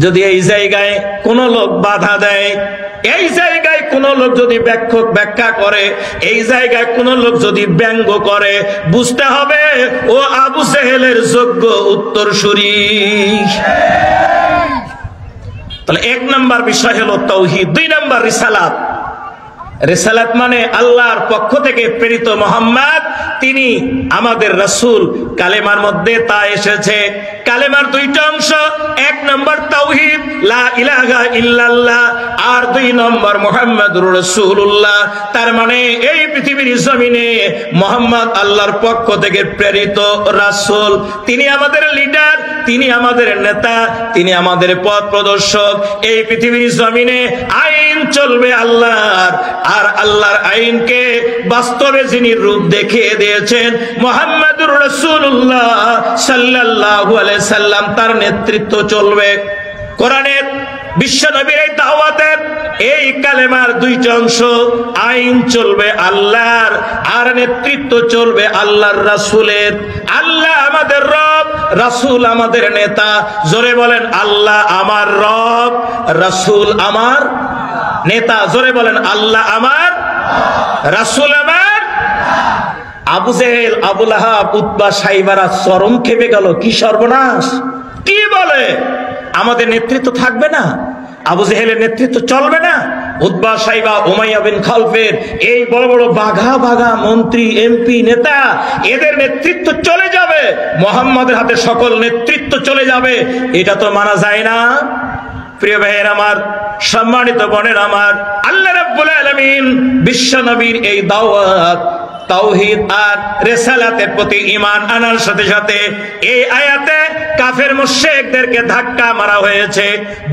যদি এই জায়গায় কোন লোক বাধা দেয়, এই জায়গায় কোন লোক যদি ব্যাখ্যা করে, এই জায়গায় কোন লোক যদি ব্যঙ্গ করে, বুঝতে হবে ও আবু জেহেলের যোগ্য উত্তরসূরি। তাহলে 1 নম্বর বিষয় হলো তাওহীদ। 2 নম্বর রিসালাত। রিসালাত মানে আল্লাহর পক্ষ থেকে প্রেরিত মুহাম্মদ, তিনি আমাদের রাসূল। কালেমার মধ্যে তা এসেছে। কালেমার 2টা অংশ, 1 নম্বর তাওহীদ লা ইলাহা ইল্লাল্লাহ, আর 2 নম্বর মুহাম্মাদুর রাসূলুল্লাহ। তার মানে এই পৃথিবীর জমিনে মুহাম্মদ আল্লাহর পক্ষ থেকে প্রেরিত রাসূল। তিনি আমাদের লিডার, তিনি আমাদের নেতা, তিনি আমাদের পথ প্রদর্শক। এই পৃথিবীর জমিনে আইন চলবে আল্লাহর, আর আল্লাহর আইনকে বাস্তবে যিনি রূপ দেখিয়ে দিয়েছেন মুহাম্মাদুর রাসূলুল্লাহ সাল্লাল্লাহু আলাইহি সাল্লাম, তার নেতৃত্ব চলবে। কোরআনের বিশ্ব নবীর এই দাওয়াতের এই কালেমার 2টা অংশ, আইন চলবে আল্লাহর আর নেতৃত্ব চলবে আল্লাহর রাসূলের। আল্লাহ আমাদের রব, রাসূল আমাদের নেতা। জোরে বলেন আল্লাহ আমার রব, রাসূল আমার নেতা। জোরে বলেন আল্লাহ আমার, রাসূল আমার। আবু জেহেল, আবু লাহাব, উতবা, সাইবারা চরম খেপে গেল। কি সর্বনাশ! কি বলে আমাদের নেতৃত্ব থাকবে না? আবু জেহেলের নেতৃত্ব চলবে না? উতবা, সাইবা, উমাইয়া বিন খালফের এই বড় বড় বাঘা বাঘা মন্ত্রী, এমপি, নেতা, এদের নেতৃত্ব চলে যাবে, মুহাম্মাদের হাতে সকল নেতৃত্ব চলে যাবে। এটা তো মানা যায় না। প্রিয় ভাইয়ের আমার, সম্মানিত বোনের আমার, আল্লাহ রাব্বুল আলামিন বিশ্ব নবীর এই দাওয়াত, তাওহীদ আর রিসালাতের প্রতি ঈমান আনার সাথে সাথে এই আয়াতে কাফের মুশরিকদেরকে ধাক্কা মারা হয়েছে।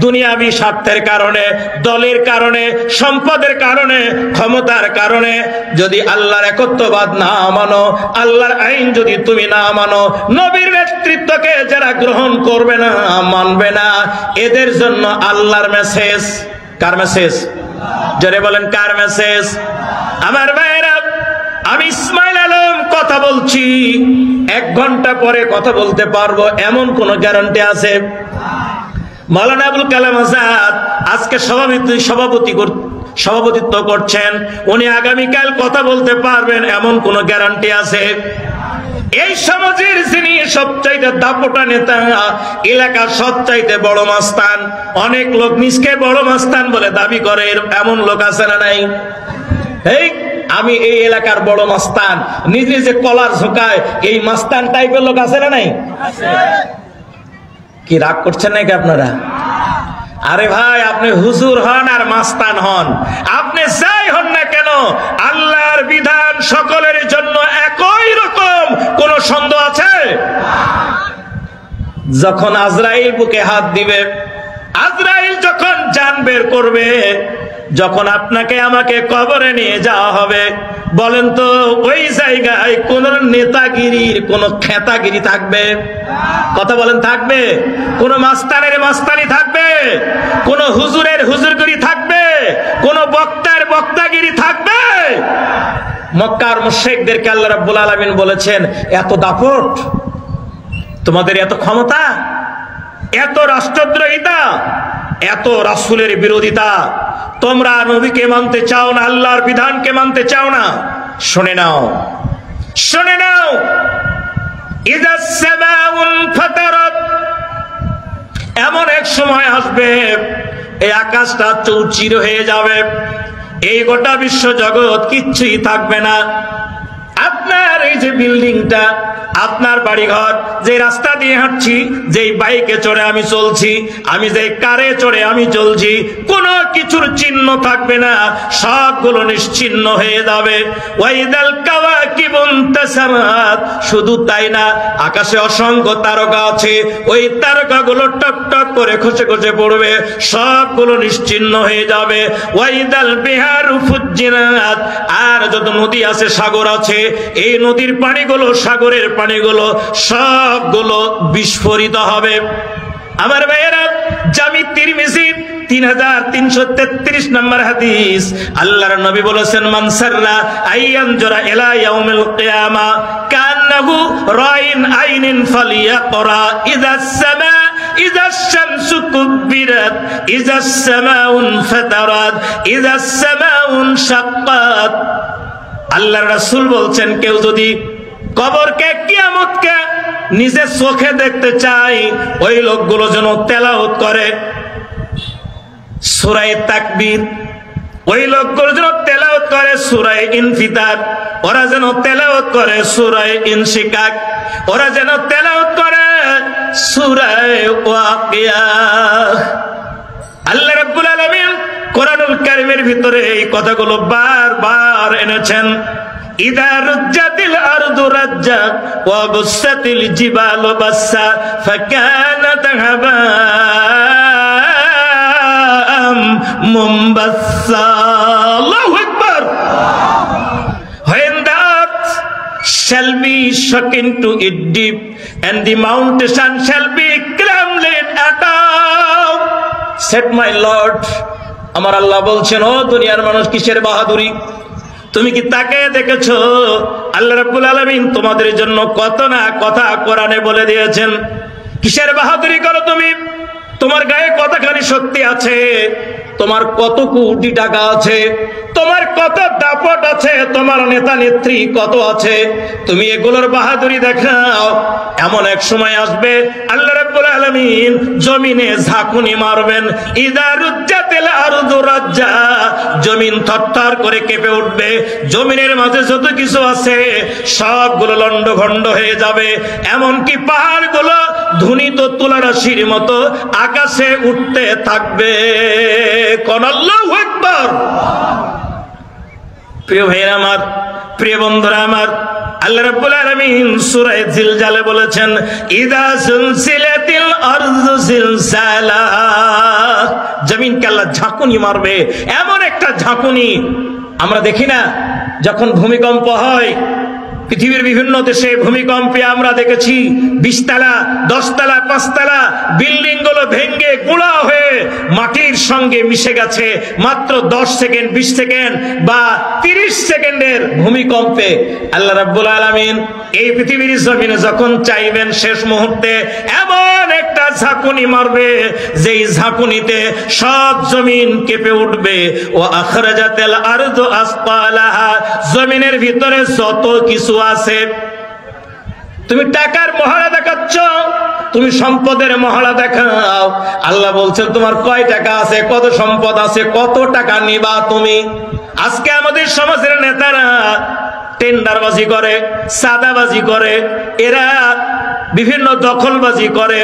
দুনিয়াবি স্বার্থের কারণে, দলের কারণে, সম্পদের কারণে, ক্ষমতার কারণে যদি আল্লাহর একত্ববাদ না মানো, আল্লাহর আইন যদি তুমি না মানো, নবীর নেতৃত্বকে যারা গ্রহণ করবে না, মানবে না, এদের জন্য আল্লাহর মেসেজ। কার মেসেজ? জোরে বলেন কার মেসেজ? আমার ভাইয়েরা, আমি ইসমাইল আলম কথা বলছি, 1 ঘন্টা পরে কথা বলতে পারবো এমন কোন গ্যারান্টি আছে? মাওলানা আবুল কালাম আজাদ আজকে সভাপতিত্ব করছেন, উনি আগামীকাল কথা বলতে পারবেন এমন কোন গ্যারান্টি আছে? এই সমাজের যিনি সবচাইতে দাপটা নেতা, এলাকার সবচাইতে বড় মাস্তান, অনেক লোক নিজকে বড় মাস্তান বলে দাবি করে, এমন লোক আছে না নাই? এই আমি এই এলাকার বড় মাস্তান, নিজে যে কলার ঝোকায়, এই মাস্তান টাইপের লোক আছে না নাই? কি রাগ করছেন নাকি আপনারা? আরে ভাই, আপনি হুজুর হন আর মাস্তান হন, আপনি যাই হন না কেন, আল্লাহর বিধান সকলের জন্য একই রকম। কোন সন্দেহ আছে? যখন আজরাইল বুকে হাত দিবে, আজরাইল যখন জান বের করবে, যখন আপনাকে আমাকে কবরে নিয়ে যাওয়া হবে, বলেন তো ওই জায়গায় কোন নেতাগিরির কোন খেতাগিরি থাকবে? কথা বলেন, থাকবে? কোন মাস্তানের মাস্তানি থাকবে? কোন হুজুরের হুজুরগিরি থাকবে? কোন বক্তার বক্তাগিরি থাকবে? মক্কার মুশরিকদেরকে আল্লাহ রাব্বুল আলামিন বলেছেন, এত দাপট তোমাদের, এত ক্ষমতা, এত রাষ্ট্রদ্রোহিতা, এত রাসূলের বিরোধিতা, তোমরা নবীকে মানতে চাও না, আল্লাহর বিধানকে মানতে চাও না। শুনে নাও, শুনে নাও, ইযাস সামাউন ফাতারাত, এমন এক সময় আসবে এই আকাশটা চৌচির হয়ে যাবে, এই গোটা বিশ্ব জগৎ কিচ্ছুই থাকবে না। আপনার এই যে বিল্ডিংটা, আপনার বাড়িঘর, যে রাস্তা দিয়ে হাঁটছি, যেই বাইকে চড়ে আমি চলছি, আমি যে কারে চড়ে আমি চলছি, কোনো কিছুর চিহ্ন থাকবে না, সবগুলো নিশ্চিহ্ন হয়ে যাবে। ওয়াইদাল কাওয়াকিবুন তাসারাত, শুধু তাই না, আকাশে অসংখ্য তারকা আছে, ওই তারকাগুলো টক টক করে খসে খসে পড়বে, সবগুলো নিশ্চিহ্ন হয়ে যাবে। ওয়াইদাল বিহারু ফুজ্জিরাত, আর যত নদী আছে, সাগর আছে, এই নদীর পানিগুলো, সাগরের পানিগুলো সবগুলো বিস্ফোরিত হবে। আমার ভাইয়েরা, জামি তিরমিজি 3333 নম্বর হাদিস, আল্লাহর নবী বলেছেন, মান সাররা আইয়ানজুরা ইলা ইয়াউমিল কিয়ামা কান্নাহু রাইন আইনিন ফালিয়াকরা ইযাস সামা ইযাস শামসু কুব্বিরাত ইযাস সামাউন ফাতারাত ইযাস সামাউন শাক্কাত। আল্লাহর রাসূল বলছেন, কেউ যদি কবরকে, কিয়ামতকে নিজের চোখে দেখতে চায়, ওই লোকগুলো যেন তেলাওয়াত করে সূরা তাকবীর, ওই লোকগুলো যেন তেলাওয়াত করে সূরা ইনফিতার, ওরা যেন তেলাওয়াত করে সূরা ইনশিকাক, ওরা যেন তেলাওয়াত করে সূরা ওয়াকিয়া। আল্লাহ রাব্বুল আলামিন কোরআনুল কারীমের ভিতরে এই কথাগুলো বারবার এনেছেন। ইদা রুজ্জাতিল আরদু রাজ্জা ওয়া বুসাতিল জিবালু বাসসা ফাকানাত হাবাআম মুমবাসসা। আল্লাহু আকবার। When the earth shall be shaken to it deep and the mountain shall be crumbling down, said my Lord, আমার আল্লাহ বলছেন, ও দুনিয়ার মানুষ, কিসের বাহাদুরি? তুমি কি তাকে দেখেছো? আল্লাহ রাব্বুল আলামিন তোমাদের জন্য কত না কথা কোরআনে বলে দিয়েছেন। কিসের বাহাদুরি করো তুমি? তোমার গায়ে কতখানি শক্তি আছে, তোমার কত কোটি টাকা আছে, তোমার কত দাপট আছে, তোমার নেতা নেত্রী কত আছে, তুমি এগুলোর বাহাদুরি দেখাও। এমন এক সময় আসবে আল্লাহ রাব্বুল আলামিন জমিনে ঝাঁকুনি মারবেন। ইদা রুজ্জাতিল আরদু রাজ্জা, জমিন থরথর করে কেঁপে উঠবে, জমিনের মাঝে যত কিছু আছে সবগুলো লন্ডভন্ড হয়ে যাবে, এমনকি পাহাড়গুলো ধ্বনিত তুলারাশির মতো আকাশে উঠতে থাকবে। কোন আল্লাহু আকবার। প্রিয় ভাইরা আমার, প্রিয় বন্ধুরা আমার, আল্লাহ রাব্বুল আলামিন সূরা জিলজালে বলেছেন, ইদা সুলসিলাতিল আরদু জিলজালাহা, জমিনকে আল্লাহ ঝাঁকুনি মারবে, এমন একটা ঝাঁকুনি আমরা দেখি না যখন ভূমিকম্প হয়। পৃথিবীর বিভিন্ন দেশে ভূমিকম্পে আমরা দেখেছি 20 তলা 10 তলা 5 তলা বিল্ডিং গুলো ভেঙে গুঁড়া হয়ে মাটির সঙ্গে মিশে গেছে মাত্র 10 সেকেন্ড, 20 সেকেন্ড বা 30 সেকেন্ডের ভূমিকম্পে। আল্লাহ রাব্বুল আলামিন এই পৃথিবীর জমিনে যখন চাইবেন শেষ মুহূর্তে এমন একটা ঝাঁকুনি মারবে, যেই ঝাঁকুনিতে সব জমিন কেঁপে উঠবে। ও আখরাজাতিল আরদু আসকালাহা, জমিনের ভিতরে যত কিছু আছে, তুমি টাকার মহড়া দেখাচ্ছ, তুমি সম্পদের মহড়া দেখাও। আল্লাহ বলছেন, তোমার কয় টাকা আছে, কত সম্পদ আছে, কত টাকা নিবা তুমি? আজকে আমাদের সমাজের নেতারা টেন্ডারবাজি করে, সাদাবাজি করে, এরা বিভিন্ন দখলবাজি করে,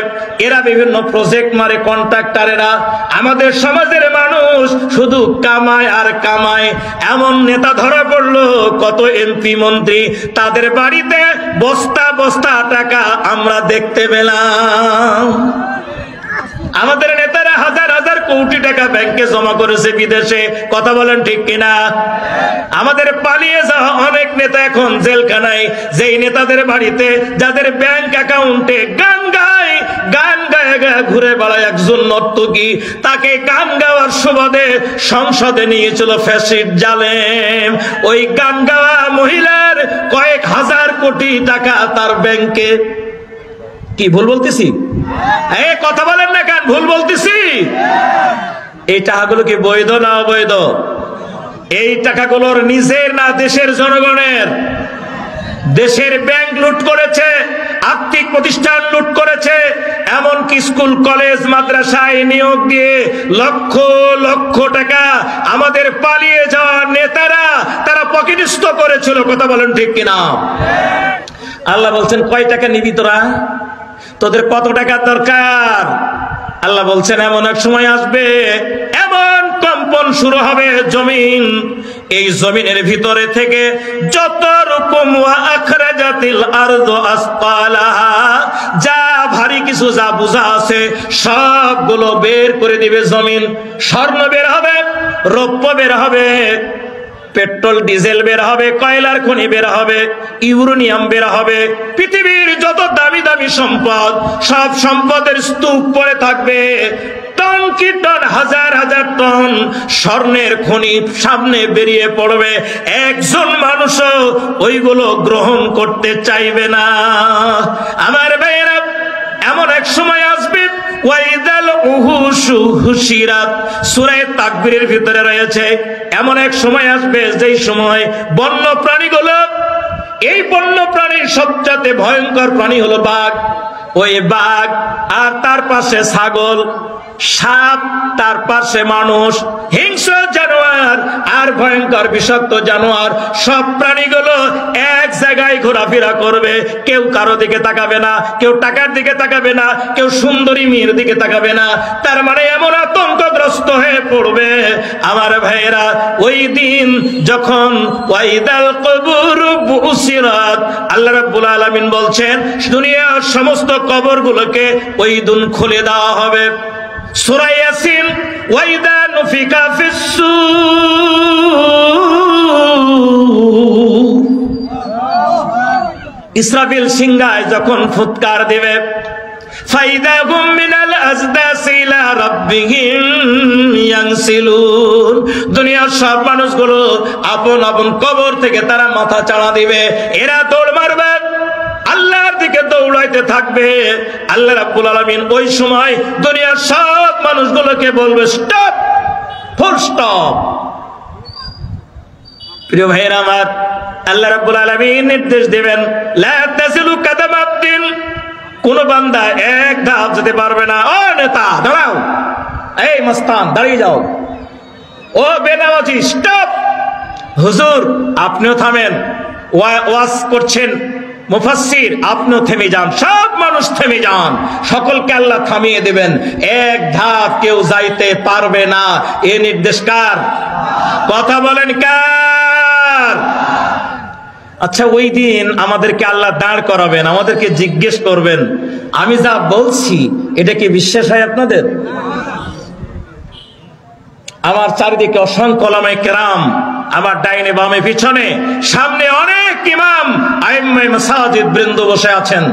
এরা বিভিন্ন প্রজেক্ট মারে, কন্ট্রাক্টরেরা। আমাদের সমাজের মানুষ শুধু কামায় আর কামায়। এমন নেতা ধরা পড়লো, কত এমপি মন্ত্রী, তাদের বাড়িতে বস্তা বস্তা টাকা আমরা দেখতে পেলাম। আমাদের নেতারা হাজার হাজার কোটি টাকা ব্যাংকে জমা করেছে বিদেশে, কথা বলেন ঠিক কিনা? আমাদের পালিয়ে যাওয়া অনেক নেতা এখন জেলখানায়, যেই নেতাদের বাড়িতে, যাদের ব্যাংক অ্যাকাউন্টে গান গায়, গান গায়ে গায়ে ঘুরে বেড়ায় একজন নর্তকী, তাকে গান গাওয়ার সুবাদে সংসদে নিয়েছিল ফ্যাসিস্ট জালেম। ওই গান গাওয়া মহিলার কয়েক হাজার কোটি টাকা তার ব্যাংকে। কি ভুল বলতেছি? কথা বলেন না কেন? ভুল বলতেছি? এই টাকাগুলো কি বৈধ না অবৈধ? এই টাকাগুলোর নিজের না দেশের জনগণের? দেশের ব্যাংক লুট করেছে, আর্থিক প্রতিষ্ঠান লুট করেছে, এমনকি স্কুল কলেজ মাদ্রাসায় নিয়োগ দিয়ে লক্ষ লক্ষ টাকা আমাদের পালিয়ে যাওয়া নেতারা তারা পকেটস্থ করেছিল, কথা বলেন ঠিক কিনা? আল্লাহ বলছেন, কয় টাকা নিবি তোরা? তোদের কত টাকা দরকার? আল্লাহ বলছেন, এমন এক সময় আসবে, এমন কম্পন শুরু হবে জমিন, এই জমিনের ভিতরে থেকে যত রকম আখরাজাতিল আরদু আসকালাহা, যা ভারী কিছু যা বোঝা আছে সবগুলো বের করে দিবে জমিন। স্বর্ণ বের হবে, রৌপ্য বের হবে, পেট্রোল ডিজেল বের হবে, কয়লার খনি বের হবে, ইউরেনিয়াম বের হবে, পৃথিবীর যত দামি দামি সম্পদ সব সম্পদের স্তূপ পড়ে থাকবে, টন কি টন, হাজার হাজার টন স্বর্ণের খনি সামনে বেরিয়ে পড়বে, একজন মানুষও ওইগুলো গ্রহণ করতে চাইবে না। আমার ভাইয়েরা, এমন এক সময় আসবে ওয়াইদাল উহুশু হুশিরাত, সূরা তাকবীরের ভিতরে রয়েছে, এমন এক সময় আসবে যেই সময় বন্য প্রাণীগুলো, এই বন্য প্রাণীর সবচেয়ে ভয়ঙ্কর প্রাণী হলো বাঘ, ওই বাঘ আর তার পাশে ছাগল, সাপ, তার পাশে মানুষ, হিংস্র জানোয়ার আর ভয়ঙ্কর বিষাক্ত জানোয়ার, সব প্রাণীগুলো এক জায়গায় ঘোরাফেরা করবে। কেউ কারো দিকে তাকাবে না, কেউ টাকার দিকে তাকাবে না, কেউ সুন্দরী মেয়ের দিকে তাকাবে না। তার মানে এমন আতঙ্কগ্রস্ত হয়ে পড়বে আমার ভাইয়েরা, ওই দিন যখন ওয়াইদাল কবুর বুসিরাত, আল্লাহ রাব্বুল আলামিন বলছেন দুনিয়ার সমস্ত কবরগুলোকে ওই দিন খুলে দেওয়া হবে। সূরা ইয়াসিন, ওয়াইদা নুফিকা ফিস-সূর, ইসরাফিল সিংহায় যখন ফুৎকার দেবে, ফাইদা হুম মিনাল আজদাসি ইলা রাব্বিহিম ইয়ানসিলুন, দুনিয়ার সব মানুষগুলো আপন আপন কবর থেকে তারা মাথা চাড়া দিবে, এরা দৌড় মারবে, আল্লাহর দিকে দৌড়াইতে থাকবে। আল্লাহ রাব্বুল আলামিন ওই সময় দুনিয়ার সব মানুষগুলোকে বলবে স্টপ, ফুল স্টপ। প্রিয় ভাইয়েরা আমার, আল্লাহ রাব্বুল আলামিন নির্দেশ দিবেন লা তাসিলু কাদাম আবদিন, কোন বান্দা এক ধাপ যেতে পারবে না। ও নেতা দাঁড়াও, এই মস্তান দাঁড়িয়ে যাও, ও বেনামাজি স্টপ, হুজুর আপনিও থামেন, ওয়াজ করছেন মুফাসসির আপনিও থেমে যান, সব মানুষ থেমে যান, সকলকে আল্লাহ থামিয়ে দেবেন, এক ধাপ কেউ যাইতে পারবে না। এ নির্দেশ কার? কথা বলেন কার? আচ্ছা, ওই দিন আমাদেরকে আল্লাহ দাঁড় করাবেন, আমাদেরকে জিজ্ঞেস করবেন আমি যা বলছি এটা কি বিশ্বাস হয় আপনাদের? আমার চারিদিকে অসংখ্য ওলামায়ে কেরাম, আমার ডাইনে বামে পিছনে সামনে অনেক ইমাম আইম্মায়ে মাসাজিদ বৃন্দ বসে আছেন।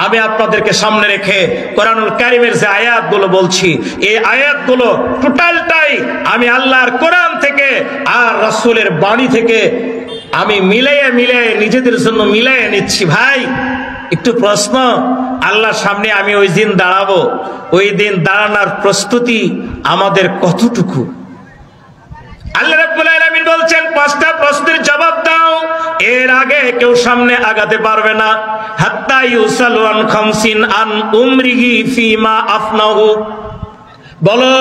আমি আপনাদেরকে সামনে রেখে কোরআনুল কারীমের যে আয়াতগুলো বলছি, এই আয়াতগুলো টোটালটাই আমি আল্লাহর কোরআন থেকে আর রাসূলের বাণী থেকে আমি মিলিয়ে নিজেদের জন্য মিলিয়ে নিচ্ছি। ভাই একটু প্রশ্ন, আল্লাহর সামনে আমি ওই দিন দাঁড়াবো, ওই দিন দাঁড়ানোর প্রস্তুতি আমাদের কতটুকু? আল্লাহ রাব্বুল আলামিন বলছেন পাঁচটা প্রশ্নের জবাব দাও, এর আগে কেউ সামনে আগাতে পারবে না। হাত্তা ইউসালু আন খামসিন আন উমরিহি ফিমা আফনাহু, বলো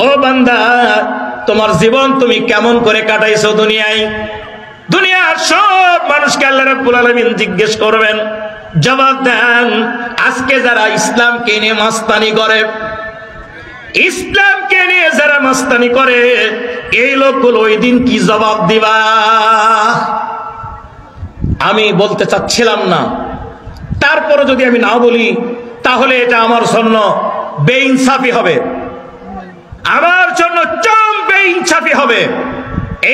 ও বান্দা তোমার জীবন তুমি কেমন করে কাটাইছো দুনিয়ায়? দুনিয়ার সব মানুষকে আল্লাহ রাব্বুল আলামিন জিজ্ঞেস করবেন, জবাব দেন। আজকে যারা ইসলামকে নিয়ে মাস্তানি করে, ইসলামকে নিয়ে যারা মাস্তানি করে, এই লোকগুলো ওই দিন কি জবাব দিবা? আমি বলতে চাচ্ছিলাম না, তারপরে যদি আমি না বলি তাহলে এটা আমার জন্য বেইনসাফি হবে, আমার জন্য চরম বেইনসাফি হবে।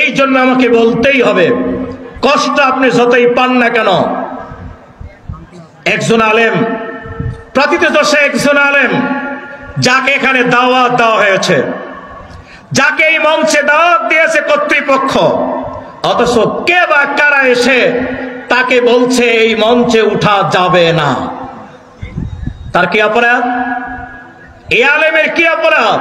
এই জন্য আমাকে বলতেই হবে, কষ্ট আপনি যতই পান না কেন। একজন আলেম, প্রতিটি দেশে একজন আলেম, যাকে এখানে দাওয়াত দেওয়া হয়েছে, যাকে এই মঞ্চে দাওয়াত দিয়েছে কর্তৃপক্ষ, অথচ কে বা কারা এসে তাকে বলছে এই মঞ্চে উঠা যাবে না, তার কি অপরাধ? এই আলেমের কি অপরাধ?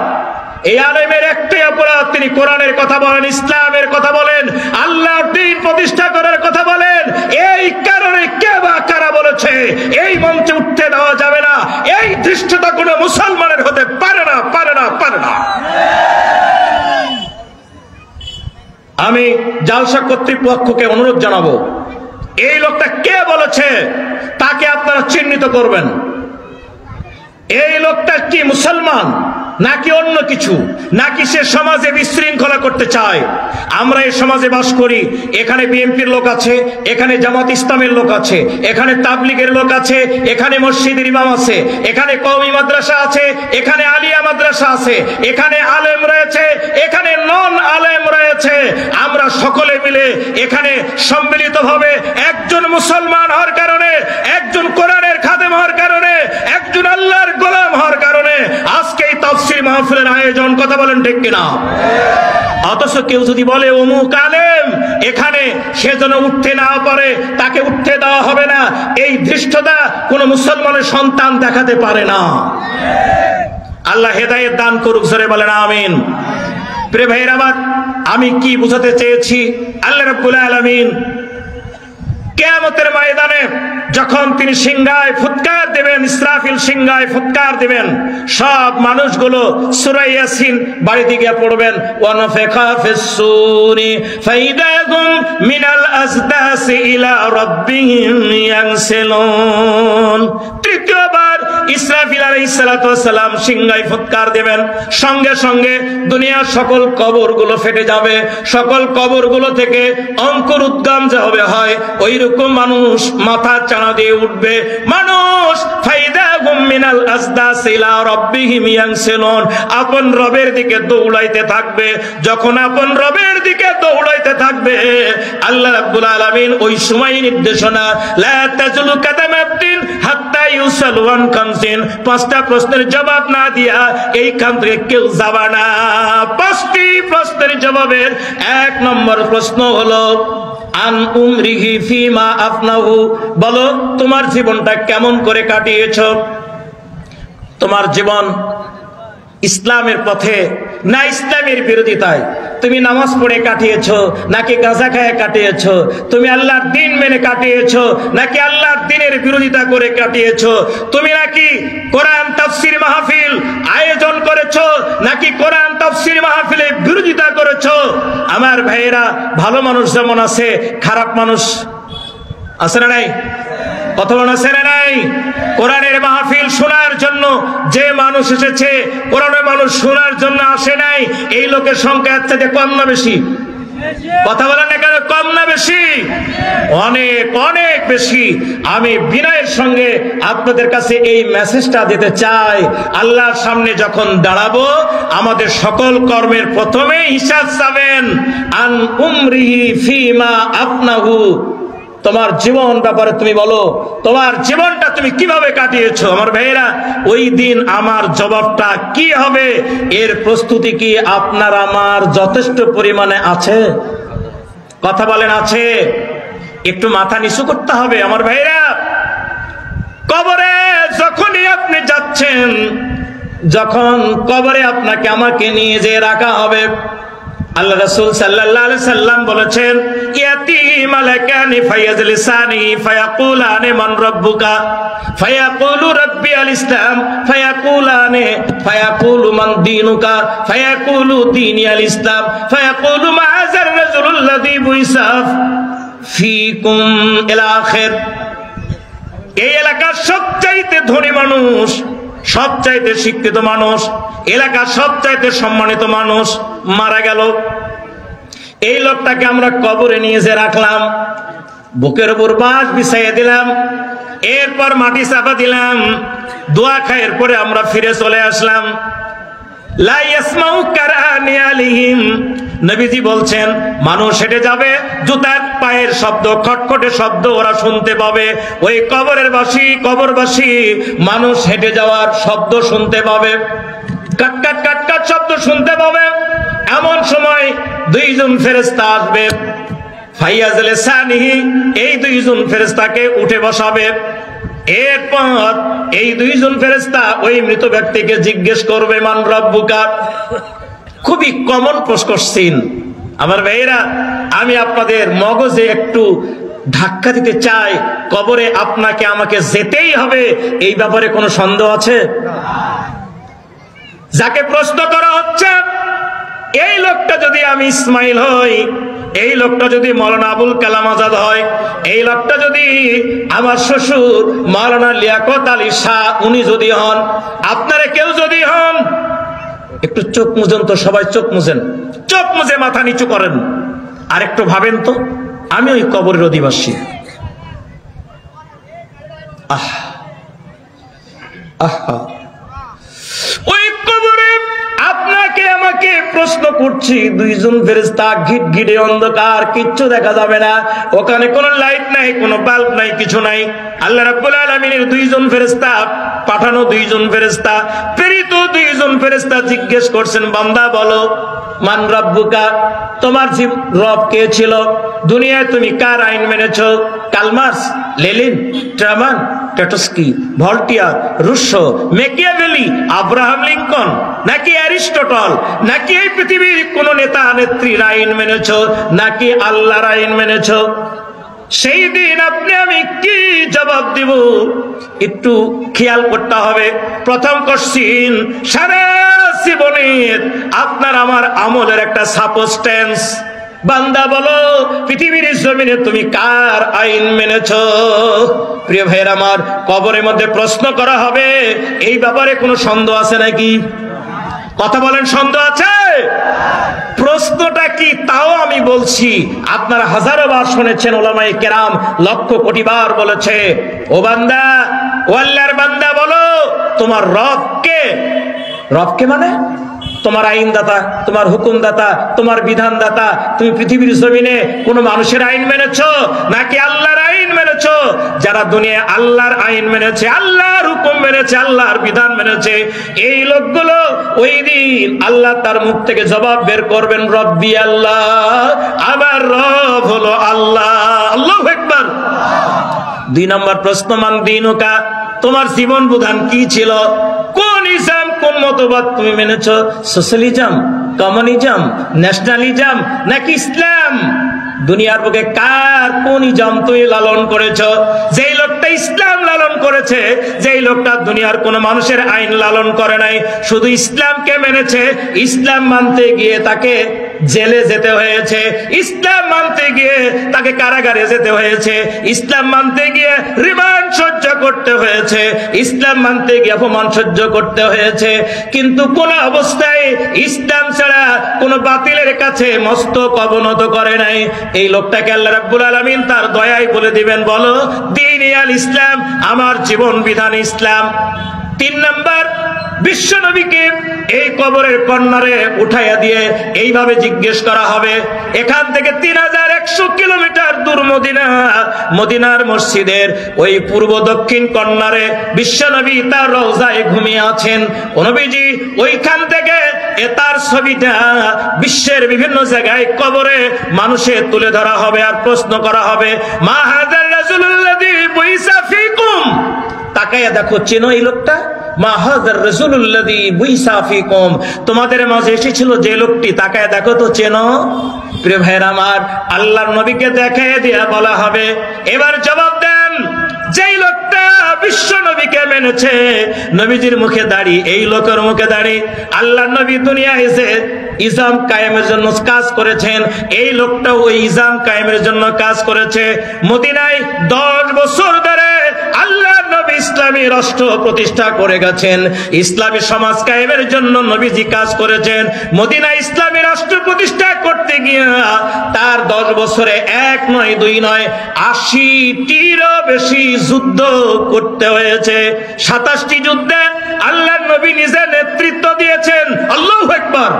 এই আলেমের একটাই অপরাধ, তিনি কোরআনের কথা বলেন, ইসলামের কথা বলেন, আল্লাহর দ্বীন প্রতিষ্ঠা করার কথা বলেন। এই কারণে কে বা কারা বলেছে এই মঞ্চে উঠতে দেওয়া যাবে না, এই ধৃষ্টতা কোনো মুসলমানের হতে পারে না, পারে না, পারে না। আমি জালসা কর্তৃপক্ষকে অনুরোধ জানাবো, এই লোকটা কে বলেছে তাকে আপনারা চিহ্নিত করবেন। এই লোকটা কি মুসলমান নাকি অন্য কিছু, নাকি সে সমাজে বিশৃঙ্খলা করতে চায়? আমরা এই সমাজে বাস করি, এখানে বিএনপির লোক আছে, এখানে জামাত ইসলামের লোক আছে, এখানে তাবলিগের লোক আছে, এখানে মসজিদের ইমাম আছে, এখানে কওমি মাদ্রাসা আছে, এখানে আলিয়া মাদ্রাসা আছে, এখানে আলেম রয়েছে, এখানে নন আলেম রয়েছে। আমরা সকলে মিলে এখানে সম্মিলিতভাবে একজন মুসলমান হওয়ার কারণে, একজন কোরআনের খাদেম হওয়ার কারণে, একজন আল্লাহর গোলাম হওয়ার কারণে আজকে এই তাফসীর মাহফিলের আয়োজন, কথা বলেন ঠিক কিনা? অথচ কেউ যদি বলে অমুক আলেম এখানে, সে যেন উঠতে না পারে, তাকে উঠতে দেওয়া হবে না, এই ধৃষ্টতা কোন মুসলমানের সন্তান দেখাতে পারে না। আল্লাহ হেদায়েত দান করুক, জোরে বলেন আমিন। প্রিয় ভাইরা আমার, আমি কি বুঝাতে চেয়েছি? আল্লাহ রাব্বুল আলামিন কিয়ামতের ময়দানে যখন তিনি সিংহায় ফুৎকার দেবেন, ইসরাফিল সিংহায় ফুৎকার দেবেন, সব মানুষগুলো সূরা ইয়াসিন বাড়িতে গিয়ে পড়বেন। ওয়া নাফিখা ফিস-সূরি ফাইদাহুম মিনাল আসদাসি ইলা রাব্বিহিম ইয়ানসিলুন। তৃতীয়বার ইসরাফিল আলাইহিস সালাতু ওয়াস সালাম সিংহায় ফুৎকার দেবেন, সঙ্গে সঙ্গে দুনিয়ার সকল কবরগুলো ফেটে যাবে, সকল কবরগুলো থেকে অঙ্কুর উদ্গম যে হয় ওইরকম মানুষ মাথা চাড়া দিয়ে উঠবে। মানুষ ফাইদাহুম মিনাল আসদাসি ইলা রাব্বিহিম ইয়ানসিলুন, আপন রবের দিকে দৌড়াইতে থাকবে। যখন আপন রবের দিকে দৌড়াইতে থাকবে, আল্লাহ রাব্বুল আলামিন ওই সময় নির্দেশনা, লা তাজলু কাদাম আবদিন হাত্তা ইউসালু আন খামসিন, পাঁচটা প্রশ্নের জবাব না দিয়া এইখান থেকে কেউ যাবে না। পাঁচটি প্রশ্নের জবাবের এক নম্বর প্রশ্ন হলো আন উমরিহি ফিমা আফনাহু, বলো তোমার জীবনটা কেমন করে কাটিয়েছো? তোমার জীবন ইসলামের পথে না ইসলামের বিরোধিতায়? তুমি নামাজ পড়ে কাটিয়েছো নাকি গাঁজা খায় কাটিয়েছো? তুমি আল্লাহর দ্বীন মেনে কাটিয়েছো নাকি আল্লাহর দ্বীনের বিরোধিতা করে কাটিয়েছো? তুমি নাকি কোরআন তাফসীর মাহফিল আয়োজন করেছো নাকি কোরআন তাফসীর মাহফিলে বিরোধিতা করেছো? আমার ভাইয়েরা, ভালো মানুষ যেমন আছে, খারাপ মানুষ আছে না নাই? কথা বলা আছে না নাই? কোরআনের মাহফিল শোনার জন্য যে মানুষ এসেছে, কোরআনের মানুষ শোনার জন্য আসে নাই, এই লোকের সংখ্যা চাইতে কম না বেশি? কথা বলেন না কেন? কম না বেশি? অনেক অনেক বেশি। আমি বিনয়ের সঙ্গে আপনাদের কাছে এই মেসেজটা দিতে চাই, আল্লাহর সামনে যখন দাঁড়াবো আমাদের সকল কর্মের প্রথমে হিসাব চাবেন। আন উমরিহি ফিমা আফনাহু, তোমার জীবন ব্যাপারে তুমি বলো, তোমার জীবনটা তুমি কিভাবে কাটিয়েছো? আমার ভাইয়েরা, ওই দিন আমার জবাবটা কি হবে এর প্রস্তুতি কি আপনার আমার যথেষ্ট পরিমাণে আছে? কথা বলেন আছে? একটু মাথা নিচু করতে হবে আমার ভাইয়েরা। কবরে যখনই আপনি যাচ্ছেন, যখন কবরে আপনাকে আমাকে নিয়ে যে রাখা হবে, আল্লাহ রাসূল সাল্লাল্লাহু আলাইহি সাল্লাম বলেছেন, ইয়াতি মালাকানি ফায়াজলিসানি ফায়াকুলানি মান রাব্বুকা ফায়াকুলু রাব্বি আল ইসলাম ফায়াকুলানি ফায়াকুলু মান দীনুকা ফায়াকুলু দীনি আল ইসলাম ফায়াকুলু মা'আযার রাজুলুল্লাযী বুইসা ফীকুম ইলা আখির। এই এলাকার সবচাইতে ধনী মানুষ, সবচাইতে শিক্ষিত মানুষ, এলাকার সবচাইতে সম্মানিত মানুষ মারা গেল। এই লোকটাকে আমরা কবরে নিয়ে যে রাখলাম, বুকের উপর বাঁশ বিছাইয়ে দিলাম, এরপর মাটি চাপা দিলাম, দোয়া খায়ের পরে আমরা ফিরে চলে আসলাম। লা ইয়াসমাউ কারানি আলাইহিম, নবীজি বলছেন মানুষ হেঁটে যাবে, জুতার পায়ের শব্দ, খটখটে শব্দ ওরা শুনতে পাবে। ওই কবরবাসী মানুষ হেঁটে যাওয়ার শব্দ শুনতে পাবে, কাটকাট কাটকাট শব্দ শুনতে পাবে। এমন সময় দুইজন ফেরেশতা আসবে, ফায়াজলিসানিহি, এই দুইজন ফেরেশতাকে উঠে বসাবে। এরপর এই দুইজন ফেরেশতা ওই মৃত ব্যক্তিকে জিজ্ঞেস করবে মান রাব্বুকা। খুবই কমন কোশ্চেন আমার ভাইয়েরা, আমি আপনাদের মগজে একটু ধাক্কা দিতে চাই। কবরে আপনাকে আমাকে যেতেই হবে, এই ব্যাপারে কোনো সন্দেহ আছে? যাকে প্রশ্ন করা হচ্ছে, এই লোকটা যদি আমি ইসমাইল হই, এই লোকটা যদি মাওলানা আবুল কালাম আজাদ হয়, এই লোকটা যদি আমার শ্বশুর মাওলানা লিয়াকত আলী শাহ উনি যদি হন, আপনারা কেউ যদি হন, একটু চোখ মুজেন তো, সবাই চোখ মুজেন, চোখ মুজে মাথা নিচু করেন, আর একটু ভাবেন তো আমি ওই কবরের অধিবাসী। ওই কবরে আপনাকে আমাকে প্রশ্ন করছি, দুইজন ফেরেশতা ঘিটঘিটে অন্ধকার, কিচ্ছু দেখা যাবে না, ওখানে কোনো লাইট নাই, কোনো বাল্ব নাই, কিছু নাই। আল্লাহ রাব্বুল আলামিনের দুইজন ফেরেশতা পাঠানো, দুইজন ফেরেশতা প্রেরিত, দুইজন ফেরেশতা জিজ্ঞেস করছেন, বান্দা বলো, মান রাব্বুকা, তোমার রব কে ছিল? দুনিয়ায় তুমি কার আইন মেনেছো? Karl Marx, Lenin, Truman, Trotsky, Voltaire, Rousseau, Machiavelli, Abraham Lincoln, নাকি অ্যারিস্টটল, নাকি এই পৃথিবীর কোন নেতা নেত্রীর আইন মেনেছো, নাকি আল্লাহর আইন মেনেছো? সেই দিন আপনি আমি কি জবাব দিব? একটু খেয়াল করতে হবে। প্রথম কোশ্চিন, সারা জীবনের আপনার আমার আমলের একটা সাবস্টেন্স। বান্দা বলো, পৃথিবীর জমিনে তুমি কার আইন মেনেছো? প্রিয় ভাইয়ের আমার, কবরের মধ্যে প্রশ্ন করা হবে, এই ব্যাপারে কোনো সন্দেহ আছে নাকি? কথা বলেন, সন্দেহ আছে? প্রশ্নটা কি তাও আমি বলছি, আপনারা হাজারো বার শুনেছেন, ওলামায়ে কেরাম লক্ষ কোটি বার বলেছে, ও বান্দা, ও আল্লাহর বান্দা বলো, তোমার রব কে? রব কে মানে তোমার আইনদাতা, তোমার হুকুমদাতা, তোমার বিধানদাতা। তুমি পৃথিবীর জমিনে কোন মানুষের আইন মেনেছো নাকি আল্লাহর আইন মেনেছো? যারা দুনিয়ায় আল্লাহর আইন মেনেছে, আল্লাহর হুকুম মেনেছে, আল্লাহর বিধান মেনেছে, এই লোকগুলো ওই দিন আল্লাহ তার মুখ থেকে জবাব বের করবেন, রব্বি আল্লাহ, আমার রব হলো আল্লাহ। আল্লাহু আকবার। 2 নম্বর প্রশ্ন, মান দীনুকা, তোমার জীবন বিধান কি ছিল? কোন ইসলাম, কোন মতবাদ তুমি মেনেছো? সোশ্যালিজম, কমিউনিজম, ন্যাশনালিজম নাকি ইসলাম? দুনিয়ার বুকে কার কোন ইসলাম তুমি লালন করেছো? যেই লোকটা ইসলাম লালন করেছে, যেই লোকটা দুনিয়ার কোন মানুষের আইন লালন করে নাই, শুধু ইসলামকে মেনেছে, ইসলাম মানতে গিয়ে তাকে জেলে যেতে হয়েছে, ইসলাম মানতে গিয়ে তাকে কারাগারে যেতে হয়েছে, ইসলাম মানতে গিয়ে রিমান্ড সহ্য করতে হয়েছে, ইসলাম মানতে গিয়ে অপমান সহ্য করতে হয়েছে, কিন্তু কোন অবস্থায় ইসলাম ছাড়া কোন বাতিলের কাছে মস্তক অবনত করে নাই। এই লোকটাকে আল্লাহ রাব্বুল আলামিন তার দয়ায় বলে দিবেন, বলো দ্বীন আল ইসলাম, আমার জীবন বিধান ইসলাম। 3 নাম্বার, বিশ্ব নবীকে এই কবরের কর্নারে উঠাইয়া দিয়ে এইভাবে জিজ্ঞেস করা হবে, এখান থেকে 3100 কিলোমিটার দূর মদিনা, মদিনার মসজিদের ওই পূর্ব দক্ষিণ কর্নারে বিশ্ব নবী তার রওজায় ঘুমিয়ে আছেন। ও নবীজি ওইখান থেকে তার ছবিটা বিশ্বের বিভিন্ন জায়গায় কবরে মানুষে তুলে ধরা হবে, আর প্রশ্ন করা হবে, মা হাযার রাসূলুল্লাযী বুইসা ফীকুম, তাকায়া দেখো, চেনো এই লোকটা? মা হাযার রাসূলুল্লাযী বুইসা ফীকুম, তোমাদের মাঝে এসেছিল যে লোকটি, তাকায়া দেখো তো, চেনো? প্রিয় ভাইরা আমার, আল্লাহর নবীকে দেখায় দিয়া বলা হবে, এবার জবাব দেন, যেই লোকটা বিশ্ব নবীকে মেনেছে, নবীজির মুখে দাড়ি, এই লোকের মুখে দাড়ি, আল্লাহর নবী দুনিয়ায় এসে ইসলাম কায়েমের জন্য কাজ করেছেন, এই লোকটা ওই ইসলাম কায়েমের জন্য কাজ করেছে। মদিনায় 10 বছর ধরে আল্লাহর নবী ইসলামী রাষ্ট্র প্রতিষ্ঠা করে গেছেন, ইসলামী সমাজ কায়েমের জন্য নবীজি কাজ করেছেন। মদিনায় ইসলামী রাষ্ট্র প্রতিষ্ঠা করতে গিয়ে তার 10 বছরে 1 নয় 2 নয় 80টিরও বেশি যুদ্ধ করতে হয়েছে। 27টি যুদ্ধে আল্লাহর নবী নিজে নেতৃত্ব দিয়েছেন। আল্লাহু আকবার।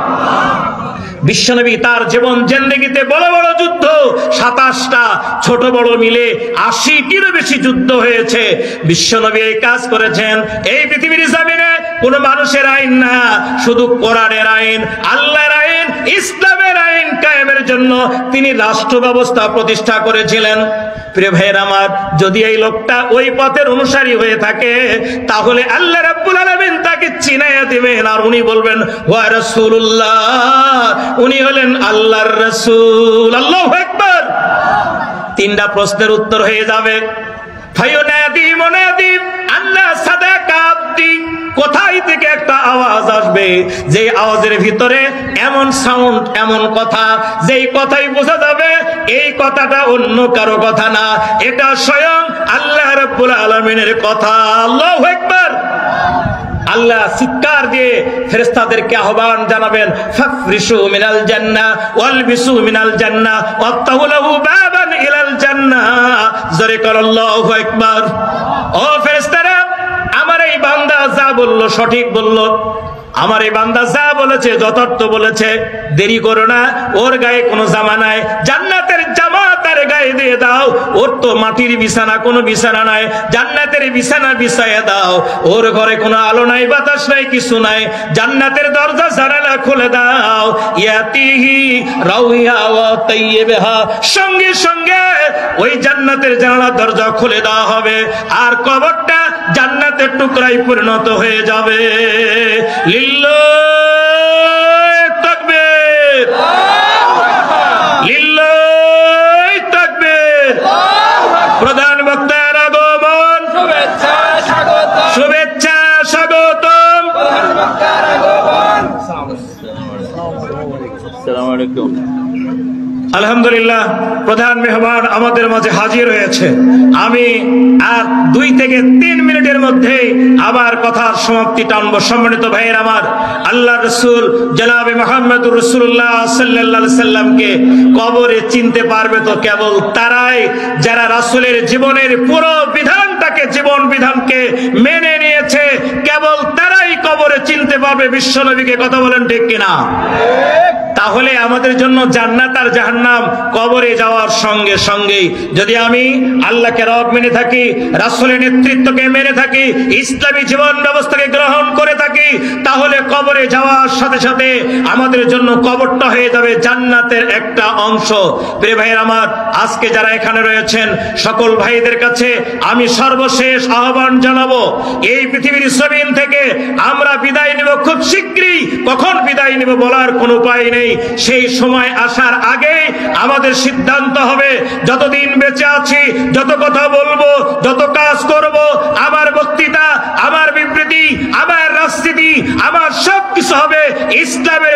বিশ্বনবী তার জীবন জিন্দেগিতে বড় বড় যুদ্ধ 27টা, ছোট বড় মিলে 80টিরও বেশি যুদ্ধ হয়েছে। বিশ্বনবী এই কাজ করেছেন। এই পৃথিবীর জমিনে কোন মানুষের আইন না, শুধু কোরআনের আইন, আল্লাহর আইন, ইসলামের আইন কায়েমের জন্য তিনি রাষ্ট্র ব্যবস্থা প্রতিষ্ঠা করেছিলেন। প্রিয় ভাইয়ের আমার, যদি এই লোকটা ওই পথের অনুসারী হয়ে থাকে, তাহলে আল্লাহ রাব্বুল আলামিন তাকে চিনাইয়া দিবেন, আর উনি বলবেন, ওয়া রাসূলুল্লাহ, উনি হলেন আল্লাহর রাসূল। আল্লাহু আকবার। 3টা প্রশ্নের উত্তর হয়ে যাবে। ফায়ুনাদি মুনাদি আল্লাহ সাদাকা আবদি, কোথায় থেকে একটা আওয়াজ আসবে, যে আওয়াজের ভিতরে এমন সাউন্ড, এমন কথা, যেই কথাই বোঝা যাবে এই কথাটা অন্য কারো কথা না, এটা স্বয়ং আল্লাহ রাব্বুল আলামিনের কথা। আল্লাহু আকবার। আল্লাহ চিৎকার দিয়ে ফেরেশতাদেরকে আহ্বান জানাবেন, ফাফরিশু মিনাল জান্নাহ ওয়ালবিসু মিনাল জান্নাহ ওয়াফতাহু লাহু বাবান ইলাল জান্নাহ। জোরে কর আল্লাহু আকবার। ও ফেরেশতারা, আমার এই বান্দা যা বলল সঠিক বলল, আমার এই বান্দা যা বলেছে যথার্থ বলেছে, দেরি করো না, ওর গায়ে কোনো জামা নাই, জান্নাতের জামা তার গায়ে দিয়ে দাও। ওর তো মাটির বিছানা, কোনো বিছানা নাই, জান্নাতের বিছানা বিছাইয়া দাও। ওর ঘরে কোনো আলো নাই, বাতাস নাই, কিছু নাই, জান্নাতের দরজা জানালা খুলে দাও। ইয়াতিহি রাউহিয়া ওয়া তাইয়্যিবহা, সঙ্গে সঙ্গে ওই জান্নাতের জানালা দরজা খুলে দেওয়া হবে, আর কবরটা জান্নাতের টুকরায় পরিণত হয়ে যাবে। লিল্লাহি তাকবীর, লিল্লাহি তাকবীর। প্রধান বক্তার আগমন, শুভেচ্ছা স্বাগতম। আসসালামু আলাইকুম। আলহামদুলিল্লাহ, প্রধান মেহমান আমাদের মাঝে হাজির হয়েছে। আমি আর 2 থেকে 3 মিনিটের মধ্যে আবার কথার সমাপ্তি টানবো। সম্মানিত ভাইয়ের আমার, আল্লাহ রসুল জনাবে মুহাম্মদুর রাসূলুল্লাহ সাল্লাল্লাহু আলাইহি সাল্লামকে কবরে চিনতে পারবে তো কেবল তারাই যারা রাসূলের জীবনের পুরো বিধানটাকে, জীবন বিধানকে মেনে নিয়েছে। কেবল তারাই কবরে চিনতে পারবে বিশ্বনবীকে। কথা বলেন ঠিক কিনা? তাহলে আমাদের জন্য জান্নাত আর জাহান্নাম কবরে যাওয়ার সঙ্গে সঙ্গেই যদি আমি আল্লাহকে রব মেনে থাকি, রাসূলের নেতৃত্বকে মেনে থাকি, ইসলামী জীবন ব্যবস্থাকে গ্রহণ করে থাকি, তাহলে কবরে যাওয়ার সাথে সাথে আমাদের জন্য কবরটা হয়ে যাবে জান্নাতের একটা অংশ। প্রিয় ভাইয়ের আমার, আজকে যারা এখানে রয়েছেন সকল ভাইদের কাছে আমি সর্বশেষ আহ্বান জানাবো, এই পৃথিবীর জমিন থেকে আমরা বিদায় নেব খুব শীঘ্রই। কখন বিদায় নেব বলার কোনো উপায় নেই। সেই সময় আসার আগে আমাদের সিদ্ধান্ত হবে, যতদিন বেঁচে আছি, যত কথা বলবো, যত কাজ করব, আমার বক্তৃতা, আমার বিবৃতি, আমার রাজনীতি, আমার সবকিছু হবে ইসলামের